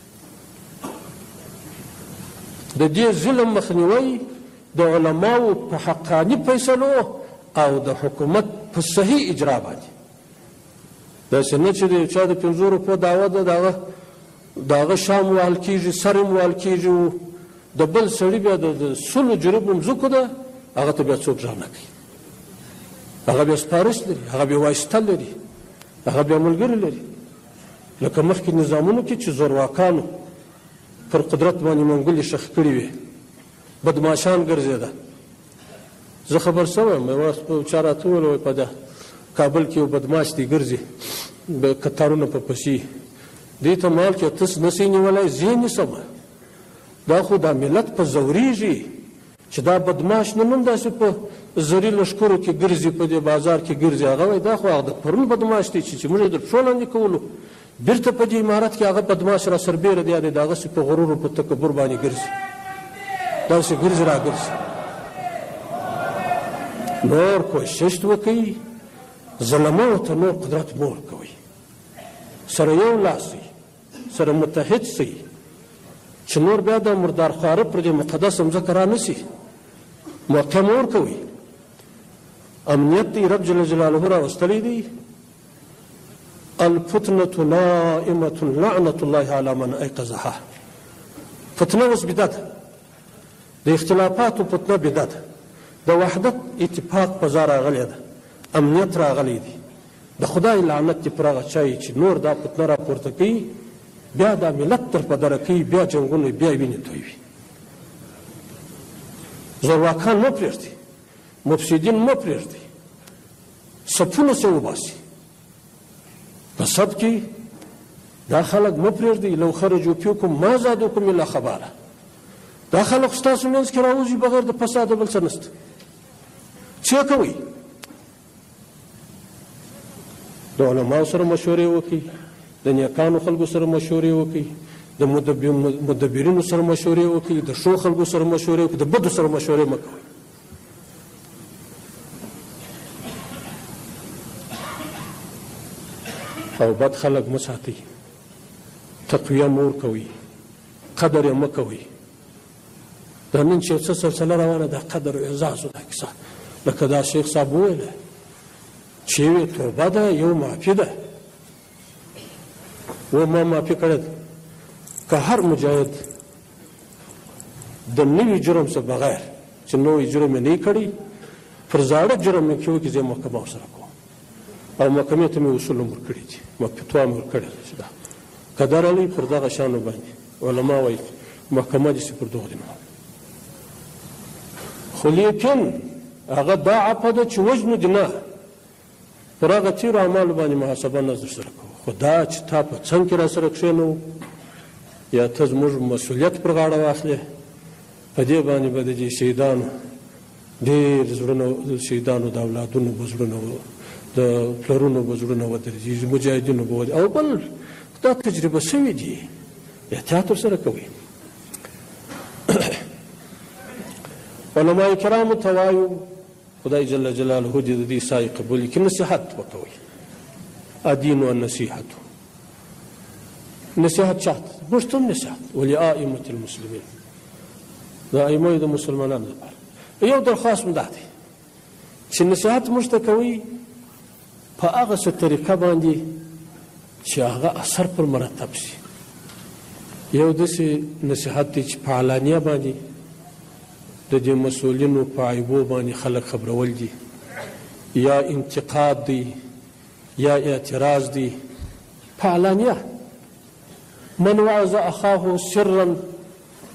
د دې ظلم مخنیوی د علماو په حقاني فیصلو او د حکومت په صحیح اجرا باندې. داسې نه چې د یو چا د 500 روپو دعوه ده، د هغه شام وهل کېږي، سر یې وهل کېږي، د بل سړي بیا د 100 جریبو مځکو ده، هغه ته بیا څوک غږ نه کوي. هغه بیا سپارش لري، هغه بیا واسطه لري، هغه بیا ملګري لري. لکه مخکې نظامونو کې چې زورواکانو پر قدرت باندې منګولې شخ کړي وې، بدماشان ګرځېده. زه خبر شوم، یوه چا راته وویل په ده کابل کې یو بدماش دی ګرځي کتارونه په پسې، دې ته مال کې تس نسې نیولی، زه یې نیسم. دا خو دا ملت په زوریږي چې دا بدماش نن هم داسې په زري لښکرو کې ګرځي، په دې بازار کې ګرځي. هغه وایي دا خو هغه د پرون بدماش دی چې موږ یې در پښو لاندې کولو، بېرته په دې عمارت کې هغه بدماش را سربېره دی، د هغسې په غرور او په تکبر باندې ګرځي، داسې ګرځي را ګرځي. نور کوشش وکړئ ظلمو ته نور قدرت مه ورکوئ، سره یو لاس سئ، سره متحد سئ، چې نور بیا د مردارخواره پر دې مقدس مځکه را نسي. موقع مه ورکوئ. امنیت دی رب جل جلاله راوستلی دی. الفتنة نائمة لعنة الله على من ایقظها. فتنه اوس بده ده، د اختلافاتو فتنه بده ده، د وحدت اتفاق په ځای راغلی ده، امنیت راغلی دی. د خدای لعنت دی پر هغه چا چې نور دا فتنه راپورته کوي، بیا دا ملت تر په دره کوي، بیا جنګونه، بیا وینې تویوي. زورواکان مه پرېږدي، مفسدین مه پرېږدي، صفونه سې وباسي. په صف کې دا خلک مه پرېږدئ. لو خرجوا فیکم ما زادوکم الا خباله. دا خلک ستاسو منځ کې راوځي بغیر د فساده بل څه نشته. څه کوئ؟ د علماو سره مشورې وکړئ، د نیکانو خلکو سره مشورې وکړئ، د مدبرینو سره مشورې وکړئ، د ښو خلکو سره مشورې وکړئ، د بدو سره مشورې مه کوئ. او بد خلک مه ساتئ، تقویه مه ورکوئ، قدر یې مه کوئ. دا نن چې څه سلسله روانه ده، قدر او اعزاز دا کیسه، لکه دا شیخ صاحب وویله چې یوې توبه ده، یو معافي ده. و ما معافي کړې ده. که هر مجاهد د نوي جرم څخه بغیر چې نوی جرم یې نه کړی، پر زاړه جرم یې کې وکړي، زه محکمه ورسره کوم، او محکمې ته مې اصول هم ورکړي دي، فتوا مې ورکړې ده چې دا که درغلی پر دغه شیانو باندې علما وایي محکمه داسې پر دغه دي. خو لیکن هغه دا عفه ده چې وژنو دې نه، پر هغه تېرو اعمالو باندې محاسبه نه در سره کوو. خو دا چې تا په څنګ کې را سره کښېنوو، یا ته زموږ مسؤلیت پر غاړه واخلې، په دې باندې به د دې شهیدانو ډېر زړونه، د شهیدانو د اولادونو به زړونه، د پلرونو به زړونه ودرېږي، مجاهدینو به ودرېږي. او بل دا تجربه شوي دي، احتیاط ورسره کوئ. علماء کرامو ته وایو خدای جل جلاله دې د دې سایې قبول کړي، نصیحت وکوئ. الدین والنصیحة، نصیحت چاته؟ موږ ته هم نصیحت، ولائمة المسلمین، د ائمه د مسلمانانو لپاره یو درخواست م دا دی چې نصیحت موږ ته کوئ په هغه څه طریقه باندې چې هغه اثر پر مرتب شي. یو داسې نصیحت دی چې په علانیه باندې د دې مسؤلینو په عیبو باندې خلک خبرول دي، یا انتقاد دی یا اعتراض دی په علانیه. من وعظ اخاه سرا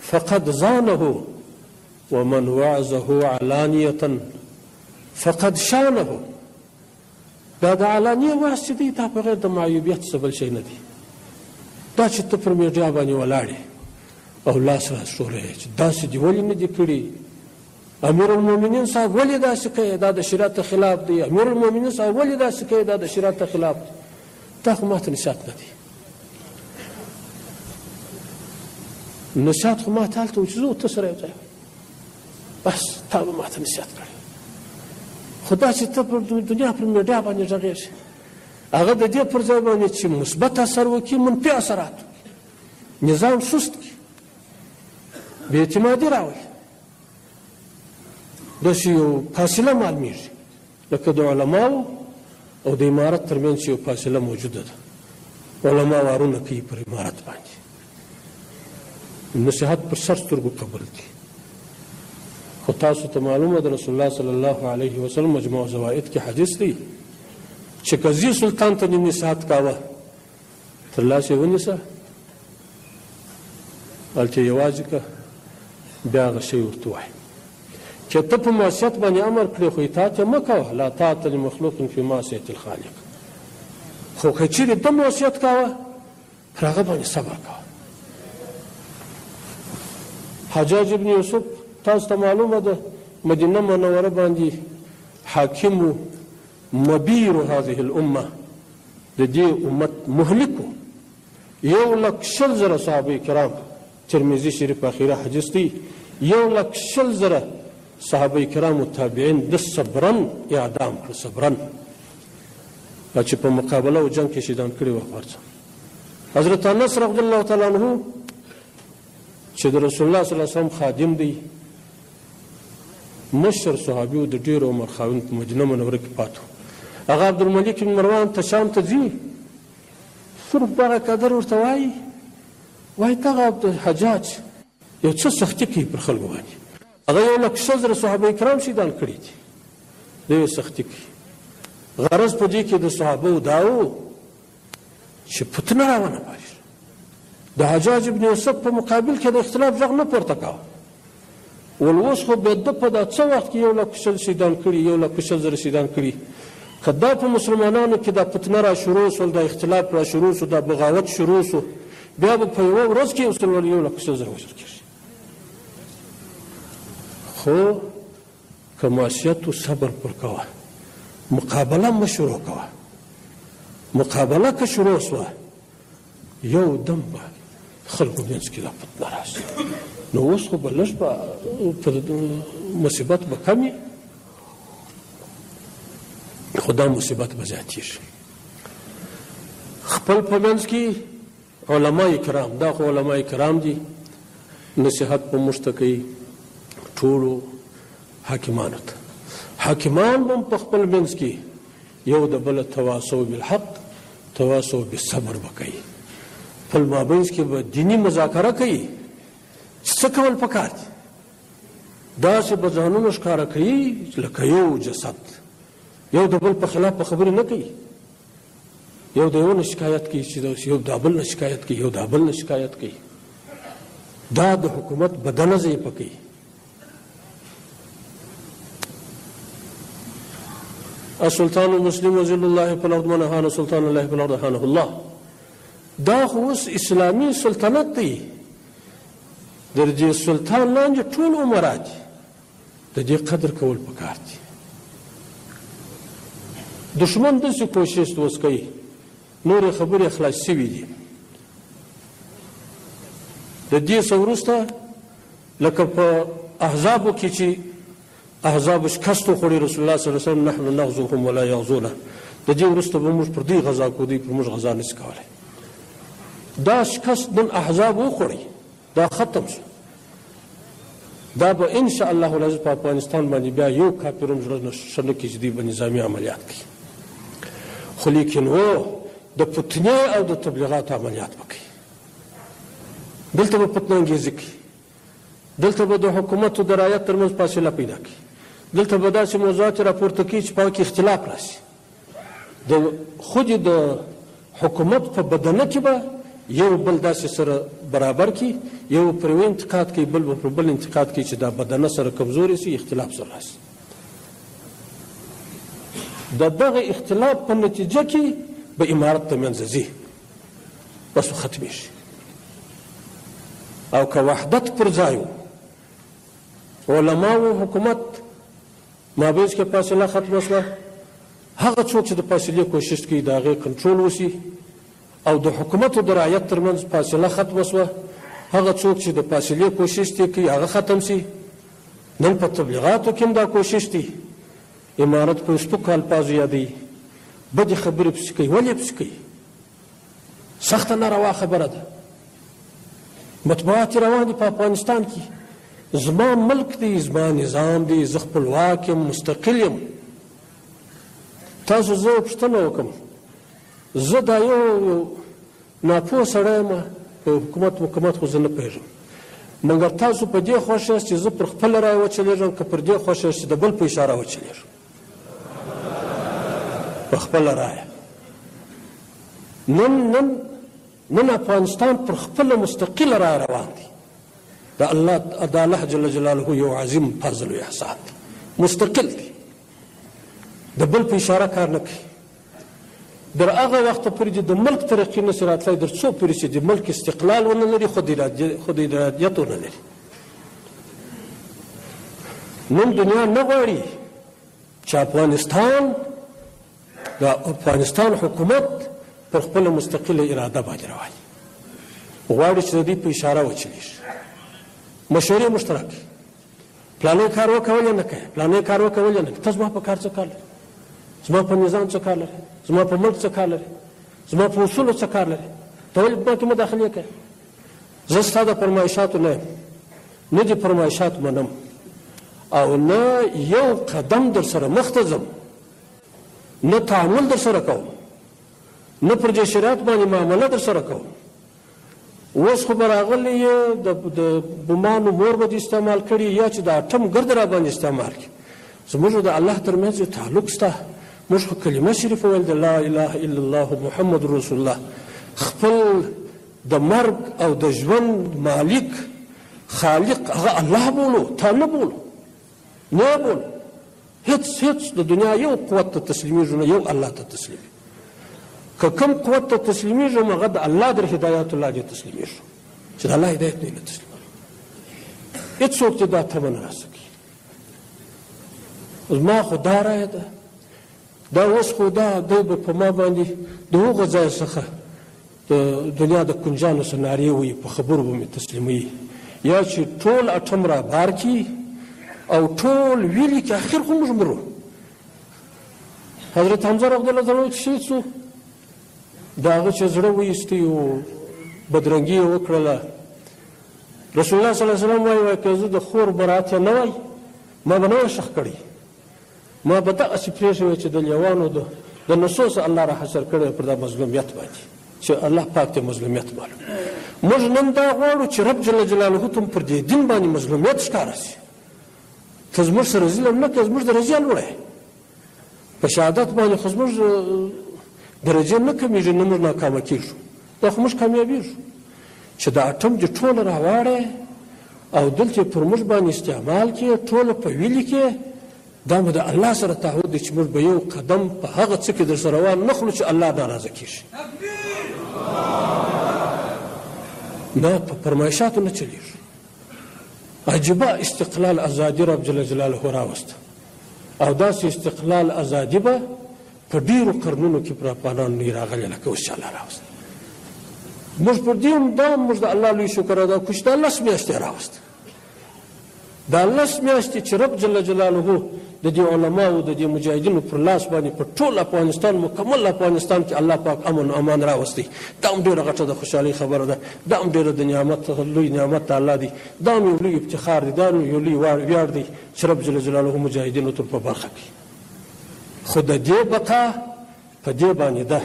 فقد زانه ومن وعظه علانیه فقد شانه. دا د علانیه وعظ چې دی دا بغیر د معیوبیت څه بل شی نه دی. دا چې ته پر میډیا باندې ولاړې او لاس راسوړی چې داسې دې ولې نه دي کړي، امیرالمؤمنین صاحب ولې داسې کوي، دا د شریعت خلاف دی، امیرالمؤمنین صاحب ولې داسې کوي، دا د شریعت خلاف دی. دا خو ماته نصیحت نه دی. نصیحت خو ماته هلته و چې زه ته سره یو ځای بس تا به ماته نصیحت کړی. خو دا چې ته پر دنیا پر میډیا باندې غږېږې، هغه د دې پر ځای باندې چې مثبت اثر وکړي منفي اثرات وکړي، نظام سست کړي، بې اعتمادي راولي، داسې یو فاصله معلومېږي لکه د علماو او د امارت ترمنځ چې یو فاصله موجوده ده. علما وارونه کوي پر امارت باندې، نصیحت پر سر سترګو قبول دي. خو تاسو ته معلومه ده رسول الله صلی الله علیه وسلم مجموع زوائد کې حدیث دی چې قاضي سلطان ته نصیحت کاوه تر لاس یې ونیسه، هلته یوازې که بیا هغه شی ورته ووایه چې ته په معصیت باندې امر کړې خو اطاعت یې مه کوه. لا طاعة لمخلوق فی معصیة الخالق. خو که چیرې ته معصیت کوه پر هغه باندې صبر کوه. حجاج ابن یوسف تاسو ته معلومه ده مدینه منوره باندې حاکم مبیر هذه الامه، د دې امت مهلکو 1,20,000 صحابه کرام. ترمذی شریف اخیره حدیث دی 1,20,000 صحابه کرام او تابعین د صبرن اعدام کړ، صبرن چې په مقابله او جنگ کې شهیدان کړي و. ورته حضرت انس رضی الله تعالی عنہ چې د رسول الله صلی الله علیه وسلم خادم دی، مشر صحابي او د ډېر عمر خاوند په مدینه منوره کې پاتو. هغه عبدالملک بن مروان ته شام ته ځي، صرف دغه قدر ورته وایي دغه حجاج یو څه سختي کوي پر خلکو باندې. هغه 1,00,000 صحابه کرام شهیدان کړي دي، دا یو سختي کوي. غرض په دې کې د صحابو دا و چې فتنه راونه پاري. د حجاج ابن یوسف په مقابل کې د اختلاف غږ نه پورته کاوه. ول اوس خو به ده په دا څه وخت کې 1,00,000 شهیدان کړي، 1,20,000 شهیدان کړي، که دا په مسلمانانو کې دا فتنه را شروع سول، دا اختلاف را شروع سو، دا بغاوت شروع سو، بیا به په یوه ورځ کې 1,00,000 وژل کېږي. خو که معصیت و صبر پر کوه، مقابله مه شروع کوه. مقابله که شروع سوه یو دم به خلکو منځ کې دا فتنه راشي. نو اوس خو به لږ مصیبت به کم وي، خو دا مصیبت به زیاتېږي. خپل په منځ کې علماء کرام، دا خو علماء کرام دي، نصیحت په موږ ته کوي ټولو حاکمانو ته. حاکمان به په خپل منځ کې یو د بله تواصو بالحق تواصو بالصبر به کوي. خپل مابینځ کې به دیني مذاکره کوي چې څه کول پکار دي. داسې به ځانونه ښکاره کوي لکه یو جسد، یو د بل په خلاف په خبرې نه کوي. یو د یو نه شکایت کوي چې یو د بل نه شکایت کوي، یو د بل نه شکایت کوي. دا د حکومت بدنه ضعیفه کوي. السلطان المسلم وزیر الله فی الارض من اهان سلطان الله فی الارض اهانه الله. دا خو اوس اسلامي سلطنت دی، د دې سلطان لاندې ټول امرا دي، د دې قدر کول پکار دي. دشمن داسې کوشش اوس کوي، نورې خبرې خلاص شوي دي. د دې څه وروسته لکه په احزابو کې چې احزاب شکست وخوړي رسول الله صلی الله علیه وسلم نحن نغزوهم ولا یغزونه، د دې وروسته به موږ پر دوی غزا کوو، دوی پر موږ غزا نشي کولی. دا شکست نن احزاب وخوړي، دا ختم شو. دا به ان شاء الله العزیز په افغانستان باندې بیا یو کافر هم زړه ښه نه کړي چې دوی به نظامي عملیات کوي. خو لیکن و د فتنې او د تبلیغاتو عملیات به کوي. دلته به فتنه انګیزي کوي، دلته به د حکومت او د رعیت ترمنځ فاصله پیدا کوي، دلته به داسې موضوعات راپورته کوي چې په هغه کې اختلاف راشي. خود د حکومت په بدنه کې به یو بل داسې سره برابر کی، یو پر یو انتقاد کوي، بل به پر بل انتقاد کوي چې دا بدنه سره کمزوري سي، اختلاف سره راشي. د دغه اختلاف په نتیجه کې به امارت ته منځ ځي، بس ختمې شي. او که وحدت پر ځای و، علماو حکومت مابینځ کې فاصله ختمه شوه، هغه څوک چې د فاصلې کوشش کوي د هغې کنټرول وشي، او د حکومت او د رعیت ترمنځ فاصله ختمه شوه، هغه څوک چې د فاصلې کوشش دی کوي هغه ختم شي. نن په تبلیغاتو کې هم دا کوشش دی، امارت په سپکو الفاظو یادوي، بدې خبرې پسې کوي. ولې پسې کوي؟ سخته ناروا خبره ده. مطبوعات روان دي په افغانستان کې، زما ملک دی، زما نظام دی، زه خپلواک یم، مستقل یم. تاسو زه پوښتنه وکړم، زه دا یو ناپوه سړی یم، په حکومت خو زه نه پوهېږم، مګر تاسو په دې خوښ یاست چې زه پر خپله رایه وچلېږم که پر دې خوښ یاست چې د بل په اشاره وچلېږم؟ په خپله رایه. نن افغانستان پر خپله مستقله رایه روان دی. د الله جل جلاله یو عظیم فضل و احسان دی، مستقل دی، د بل په اشاره کار نه کوي. در هغه وخته پورې چې د ملک ترقي نشي راتلی، در څو پورې چې د ملک استقلال ونه لري، خود ارادیت ونه لري. نن دنیا نه غواړي چې افغانستان حکومت پر خپله مستقله اراده باندې رواني، غواړي چې د دې په اشاره وچلېږي. مشورې مشترک، پلانې کار وکول یا نه کوې، پلانې کار وکول یا نه کوې، ته زما په کار څه کار لرې، زما په نظام څه کار لرې، زما په ملک څه کار لرې، زما په اصولو څه کار لرې، ته ولې په ما کې مداخلې کوې؟ زه ستا د فرمایشاتو نه یم، نه دې فرمایشات منم، او نه یو قدم در سره مخ ته ځم، نه تعامل در سره کوم، نه پر دې شریعت باندې معامله در سره کوم. اوس خو به راغلی یې د بمانو مور به دې استعمال کړي، یا چې د اټم ګرد را باندې استعمال کړي. زموږ د الله ترمنځ یو تعلق شته، موږ خو کلمه شریفه ویل د لا اله الا الله محمد رسول الله. خپل د مرګ او د ژوند مالک خالق هغه الله بولو، تا نه بولو، نه بولو. هیڅ د دنیا یو قوت ته تسلیمیږو نه، یو الله ته تسلیمیږو. که کوم قوت ته تسلیمیږو هغه د الله در هدایت الله دې تسلیمیږو، چې د الله هدایت نه تسلیمیږو. هیڅوک چې دا تمه نه راسکي. زما خو دا رایه ده، دا اوس خو دا دی به په ما باندې د هغو ځای څخه د دنیا د کنجانو سنارې وي، په خبرو به مې تسلیموي، یا چې ټول اټم را بار کړي او ټول ویلي چې اخر خو موږ مرو. حضرت حمزه رضی الله عنه چې شهید شو، د هغه چې زړه وایستی او بدرنګي یې وکړله، رسول الله صلی الله علیه وسلم وایي که زه د خور برات یې نه وای، ما به نه وای ښخ کړی، ما به دغسې پرېښی وی چې د لیوانو د نصوص الله را حشر کړی پر دا مظلومیت باندې، چې الله پاک ته مظلومیت معلوم. موږ نن دا غواړو چې رب جل جلاله ته پر دې دین باندې مظلومیت ښکاره شي. ته زموږ سره ظلم نه کوې، زموږ درجه لوړه یې، په شهادت باندې خو زموږ درجه نه کمیږي، نه موږ ناکامه کېږو، دا خو موږ کامیابېږو. چې دا اټم دې ټوله راواړی او دلته پر موږ باندې استعمال کړي، ټوله په ویلي کې، دا مو د الله سره تعهد دی چې موږ به یو قدم په هغه څه کې در سره روان نه خلو چې الله ناراضه کېږي. نه په فرمایشاتو نه چلېږو. عجیبه استقلال ازادي رب جل جلاله راوسته، او داسې استقلال ازادي به په ډېرو قرنونو کې پر افغانانو نه راغلی لکه اوس چې الله راوسته. موږ پر دې هم موږ د الله لوی شکر ادا کړو چې دا 10 میاشتې راوسته. دا 10 میاشتې چې رب جل جلاله د دې علماو د دې مجاهدینو پر لاس باندې په ټول افغانستان، مکمل افغانستان کې الله پاک امن او امان راوستی، دا هم ډېره غټه د خوشحالۍ خبره ده، دا هم ډېره د نعمت لوی نعمت الله دی، دا هم یو لوی افتخار دی، دا هم یو لوی ویاړ دی چې رب جل جلاله مجاهدینو ته په برخه کړي. خو د دې بقا په دې باندې ده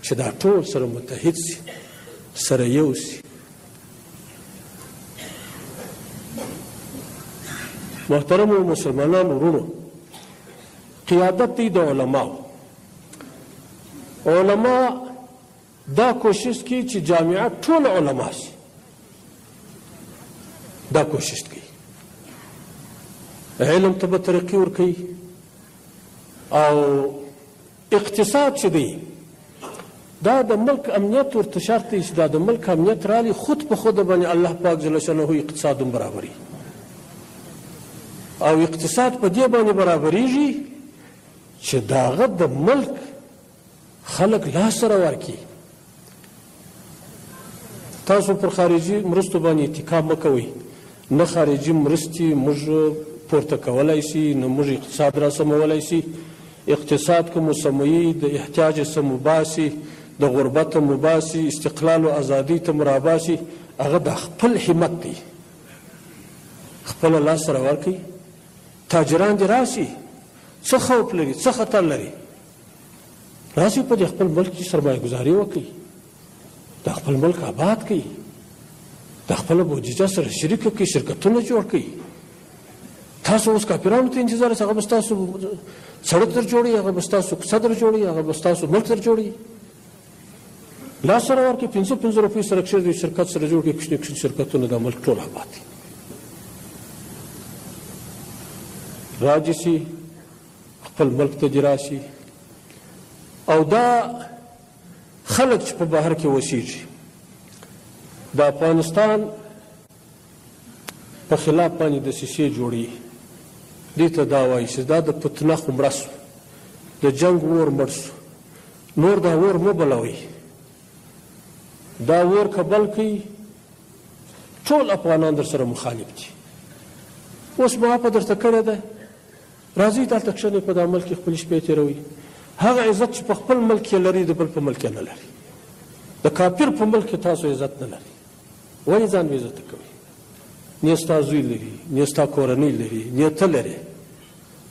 چې دا ټول سره متحد سي، سره یو سي، محترمو مسلمانانو ورونو، قیادت دی د علماو. علما دا کوشش کوي چې جامعه ټول علما شي، دا کوشش کوي. علم ته به ترقي ورکوي او اقتصاد چې دی دا د ملک امنیت ورته شرط دی چې دا د ملک امنیت رالی خود په خود باندې الله پاک جل شانه اقتصاد هم برابري او اقتصاد په دې باندې برابریږي چې د هغه د ملک خلک لاس سره ورکړي. تاسو پر خارجي مرستو باندې اتکا مه کوئ، نه خارجي مرستې موږ پورته کولی شي نه موږ اقتصاد را سمولی شي. اقتصاد که مو سموي د احتیاج څخه مو باسي، د غربت مو باسي، استقلال و ازادۍ ته مو راباسي، هغه د خپل همت دی، خپله لاس سره ورکړئ. تاجران دې راشي، څه خوف لري، څه خطر لري، راشي په دې خپل ملک کې سرمایه ګزاري وکړي، د خپل ملک آباد کړي، د خپله بودیجه سره شریکه کړي، شرکتونه جوړ کړي. تاسو اوس کافرانو ته انتظار است هغه به ستاسو سړک در جوړوي، هغه به ستاسو کوڅه در جوړوي، هغه به ستاسو ملک در جوړوي. لاس سره ورکړي، 500 روپۍ سره کښېږدي، یو شرکت سره جوړ کړي، کوچني کوچني شرکتونه، دا ملک ټول آباد دي. راجي سي خپل ملک ته دې راشي او دا خلک چې په بهر کې اوسېږي د افغانستان په خلاف باندې دسیسې جوړوي. دې ته دا وایي چې دا د پتنخ مړه سو، د جنګ اور مړ سو، نور دا اور مه بلوئ. دا اور که بل کوي ټول افغانان در سره مخالف دي. اوس معافه درته کړې ده، راځئ دلته کښېنئ په دا ملک کې خپلې شپې تېروئ. هغه عزت چې په خپل ملک کې لري د بل په ملک کې نه لري. د کافر په ملک کې تاسو عزت نه لري. ولې ځان بې عزته کوئ؟ نه ستا زوی لري، نه ستا کورنۍ لري، نه ته لرې.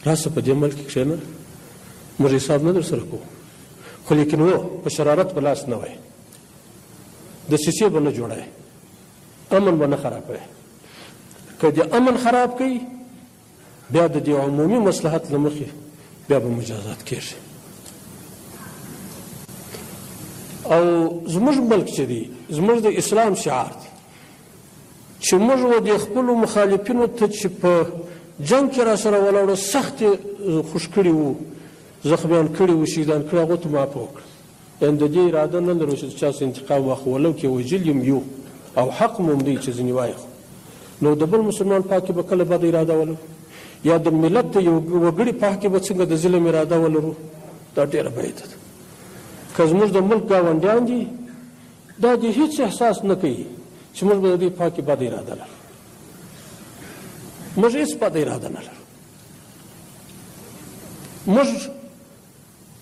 راشه په دې ملک کې کښېنه، موږ حساب نه در سره کوو، خو لیکن و په شرارت په لاس نه وای، دسیسې به نه جوړوئ، امن به نه خرابوئ. که دې امن خراب کوي بیا د دې عمومي مصلحت له مخې بیا به مجازات کېږي. او زموږ ملک چې دی زموږ د اسلام شعار دی چې موږ و د خپلو مخالفینو ته چې په جنګ کې را سره ولاړو سخت خوش کړي وو، زخمیان کړي وو، شهیدان کړي، هغو ته معافه وکړه. یعنې د دې اراده نه لرو چې چا څه انتقام واخلو، ولو کې وجل یم یو او حق مو هم دی چې ځینې وایي. نو د بل مسلمان په حق کې به کله بده اراده ولرو یا د ملت د یو وګړي په حق کې به څنګه د ظلم اراده ولرو؟ دا ډېره بعیده ده. که زموږ د ملک ګاونډیان دي دا دې هېڅ احساس نه کوي چې موږ به د دې په حق کې بده اراده لرو. موږ هېڅ بده اراده نه لرو. موږ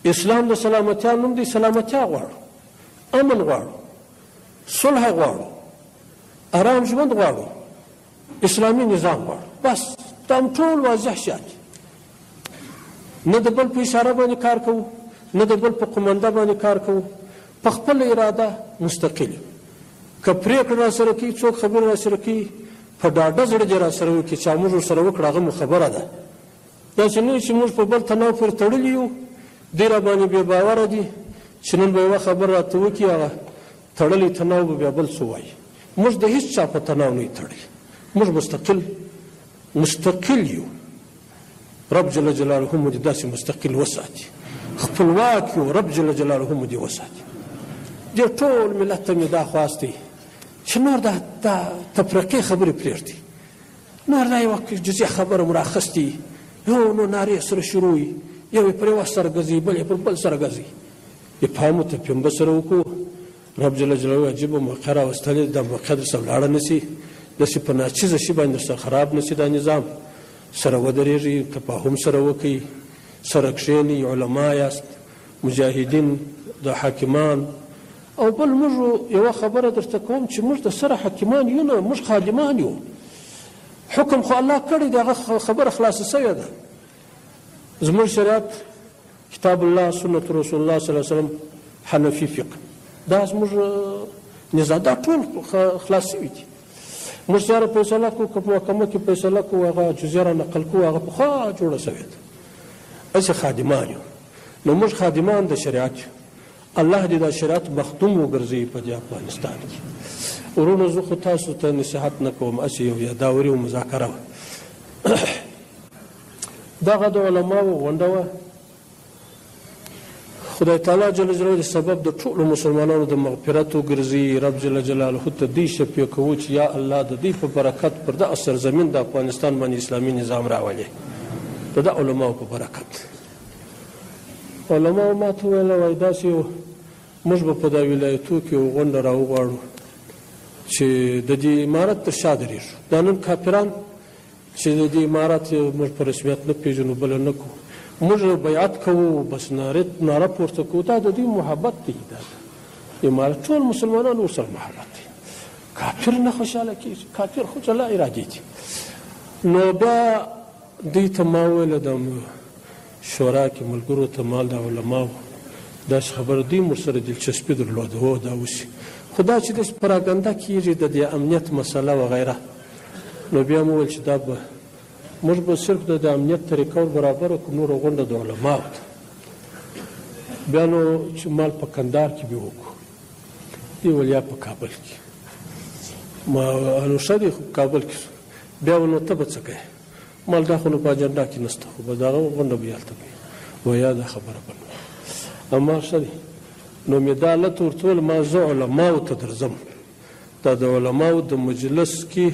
اسلام د سلامتیا نوم دی، سلامتیا غواړو، امن غواړو، صلح غواړو، ارام ژوند غواړو، اسلامي نظام غواړو. بس دا هم ټول واضح شیان دي. نه د بل په اشاره باندې کار کوو، نه د بل په قومنده باندې کار کوو، په خپله اراده مستقل یو. که پرېکړه را سره کوي، څوک خبره را سره کوي، په ډاډه زړه دې را سره وکړي چې موږ ورسره وکړه هغه مو خبره ده. داسې نه چې موږ په بل تناو پورې تړلي یو، دی را باندې بې باوره دي چې نن به یوه خبره راته وکړي، هغه تړلی تناو به بیا بل څه وایي. موږ د هېڅ چا په تناو نه یو تړلي، موږ مستقل یو. رب جل جلاله مو دې داسې مستقل وساتي، خپلواک یو، رب جل جلاله مو دې وساتي. دې ټول ملت ته مې دا خواست دی چې نور دا تفرقې خبرې پرېږدي، نور دا یوه جزیه خبره مو راخستې، یو نو نارې سره شروع وي، یو یې پر یوه سره ګرځي، بل یې پر بل سره ګرځي. د پام ته پنبه سره وکړو، رب جل جلاله عجیبه موقع راوستلې، دا موقع در سره ولاړه نه شي، داسې په ناچیزه شي باندې در سره خراب نه شي. دا نظام سره ودرېږي، تفاهم سره وکړي، سره کښېنئ، علما یاست، مجاهدین، د حاکمان. او بل موږ یوه خبره درته کوم چې موږ د سره حاکمان یو نه، موږ خادمان یو. حکم خو الله کړی دی، هغه خبره خلاصه سوې ده. زموږ شریعت کتاب الله، سنت رسول الله صلی الله علیه وسلم، حنفي فقه، دا زموږ نظام، دا ټول خلاص شوي دي. موږ سره فیصله کوو که په محکمه کې فیصله کوو هغه جزیه را نقل کوو هغه پخوا جوړه سوې ده هسې خادمان یو نو موږ خادمان د شریعت یو الله دې دا شریعت مخدوم وګرځوي په دې افغانستان کې ورونو زه خو تاسو ته نصیحت نه کوم هسې یو یاداوري او مذاکره وه دغه د علماو غونډه وه خدای تعالی جل جلاله د سبب د ټولو مسلمانانو د مغفرت وګرځي رب جل جلاله ته دې شفیع کوو چې یا الله د دې په برکت پر دغه سرزمین د افغانستان باندې اسلامي نظام راولي د دغه علماو په برکت علماو ما ته ویله وایي داسې موږ به په دا ولایتو کې یو غونډه راوغواړو چې د دې امارت تر شا درېږو دا نن کافران چې د دې امارت موږ په رسمیت نه پېژنو بله نه کوو موږ بیعت کوو بس ناره پورته کوو دا د دوی محبت دی دا امارت ټول مسلمانان ورسره محبت دی کافر نه خوشحاله کېږي کافر خو جلا ارادې دي نو بیا دوی ته ما وویله د شورا کې ملګرو ته مال د علماو داسې خبره دوی هم ورسره دلچسپي درلوده هو دا وشي خو دا چې داسې پراګنده کېږي د دې امنیت مسله وغیره نو بیا مو وویل چې دا به موږ به صرف د امنیت طریقه ور برابره کړو نوره غونډه د علماو ده بیا نو چې مال په کندهار کې به وکړو دی ویل یا په کابل کې ما نو ښه دی خو کابل کې بیا نو ته به څه کوې مال دا خو نو په اجنډا کې نشته خو به دغه غونډه به هلته کوي ویا دا خبره به اما ښه دی نو مې دا حالت ورته وویل ما زه علماو ته درځم دا د علماو د مجلس کې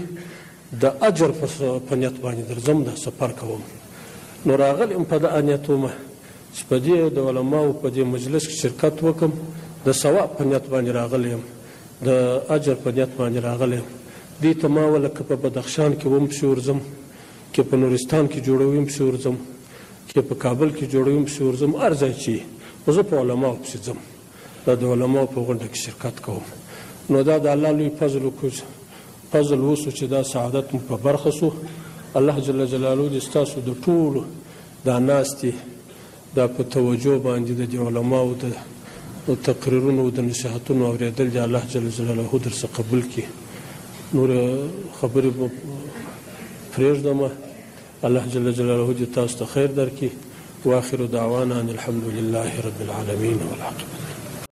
د اجر په نیت باندې درځم دا سفر کوم نو راغلی یم په دغه نیت ومه چې په دې د علماو په دې مجلس کې شرکت وکړم د ثواب په نیت باندې راغلی یم د اجر په نیت باندې راغلی یم دې ته ما وله که په بدخشان کې هم پسې ورځم که په نورستان کې جوړوي هم پسې ورځم که په کابل کې جوړوي هم پسې ورځم هر ځای چې خو زه په علماو پسې ځم دا د علماو په غونډه کې شرکت کوم نو دا د الله لوی فضل وکړو فضل وسو چې دا سعادت مو په برخه سو الله جل جلاله دې ستاسو د ټولو دا ناستې دا په توجه باندې د دې علماو د تقریرونو د نصیحتونو اورېدل دې الله جل جلاله درڅه قبول کړي نور خبرې به پرېږدم الله جل جلاله دې تاسو ته خیر درکړي واخر دعوانا ان الحمد لله رب العالمين والعاقبة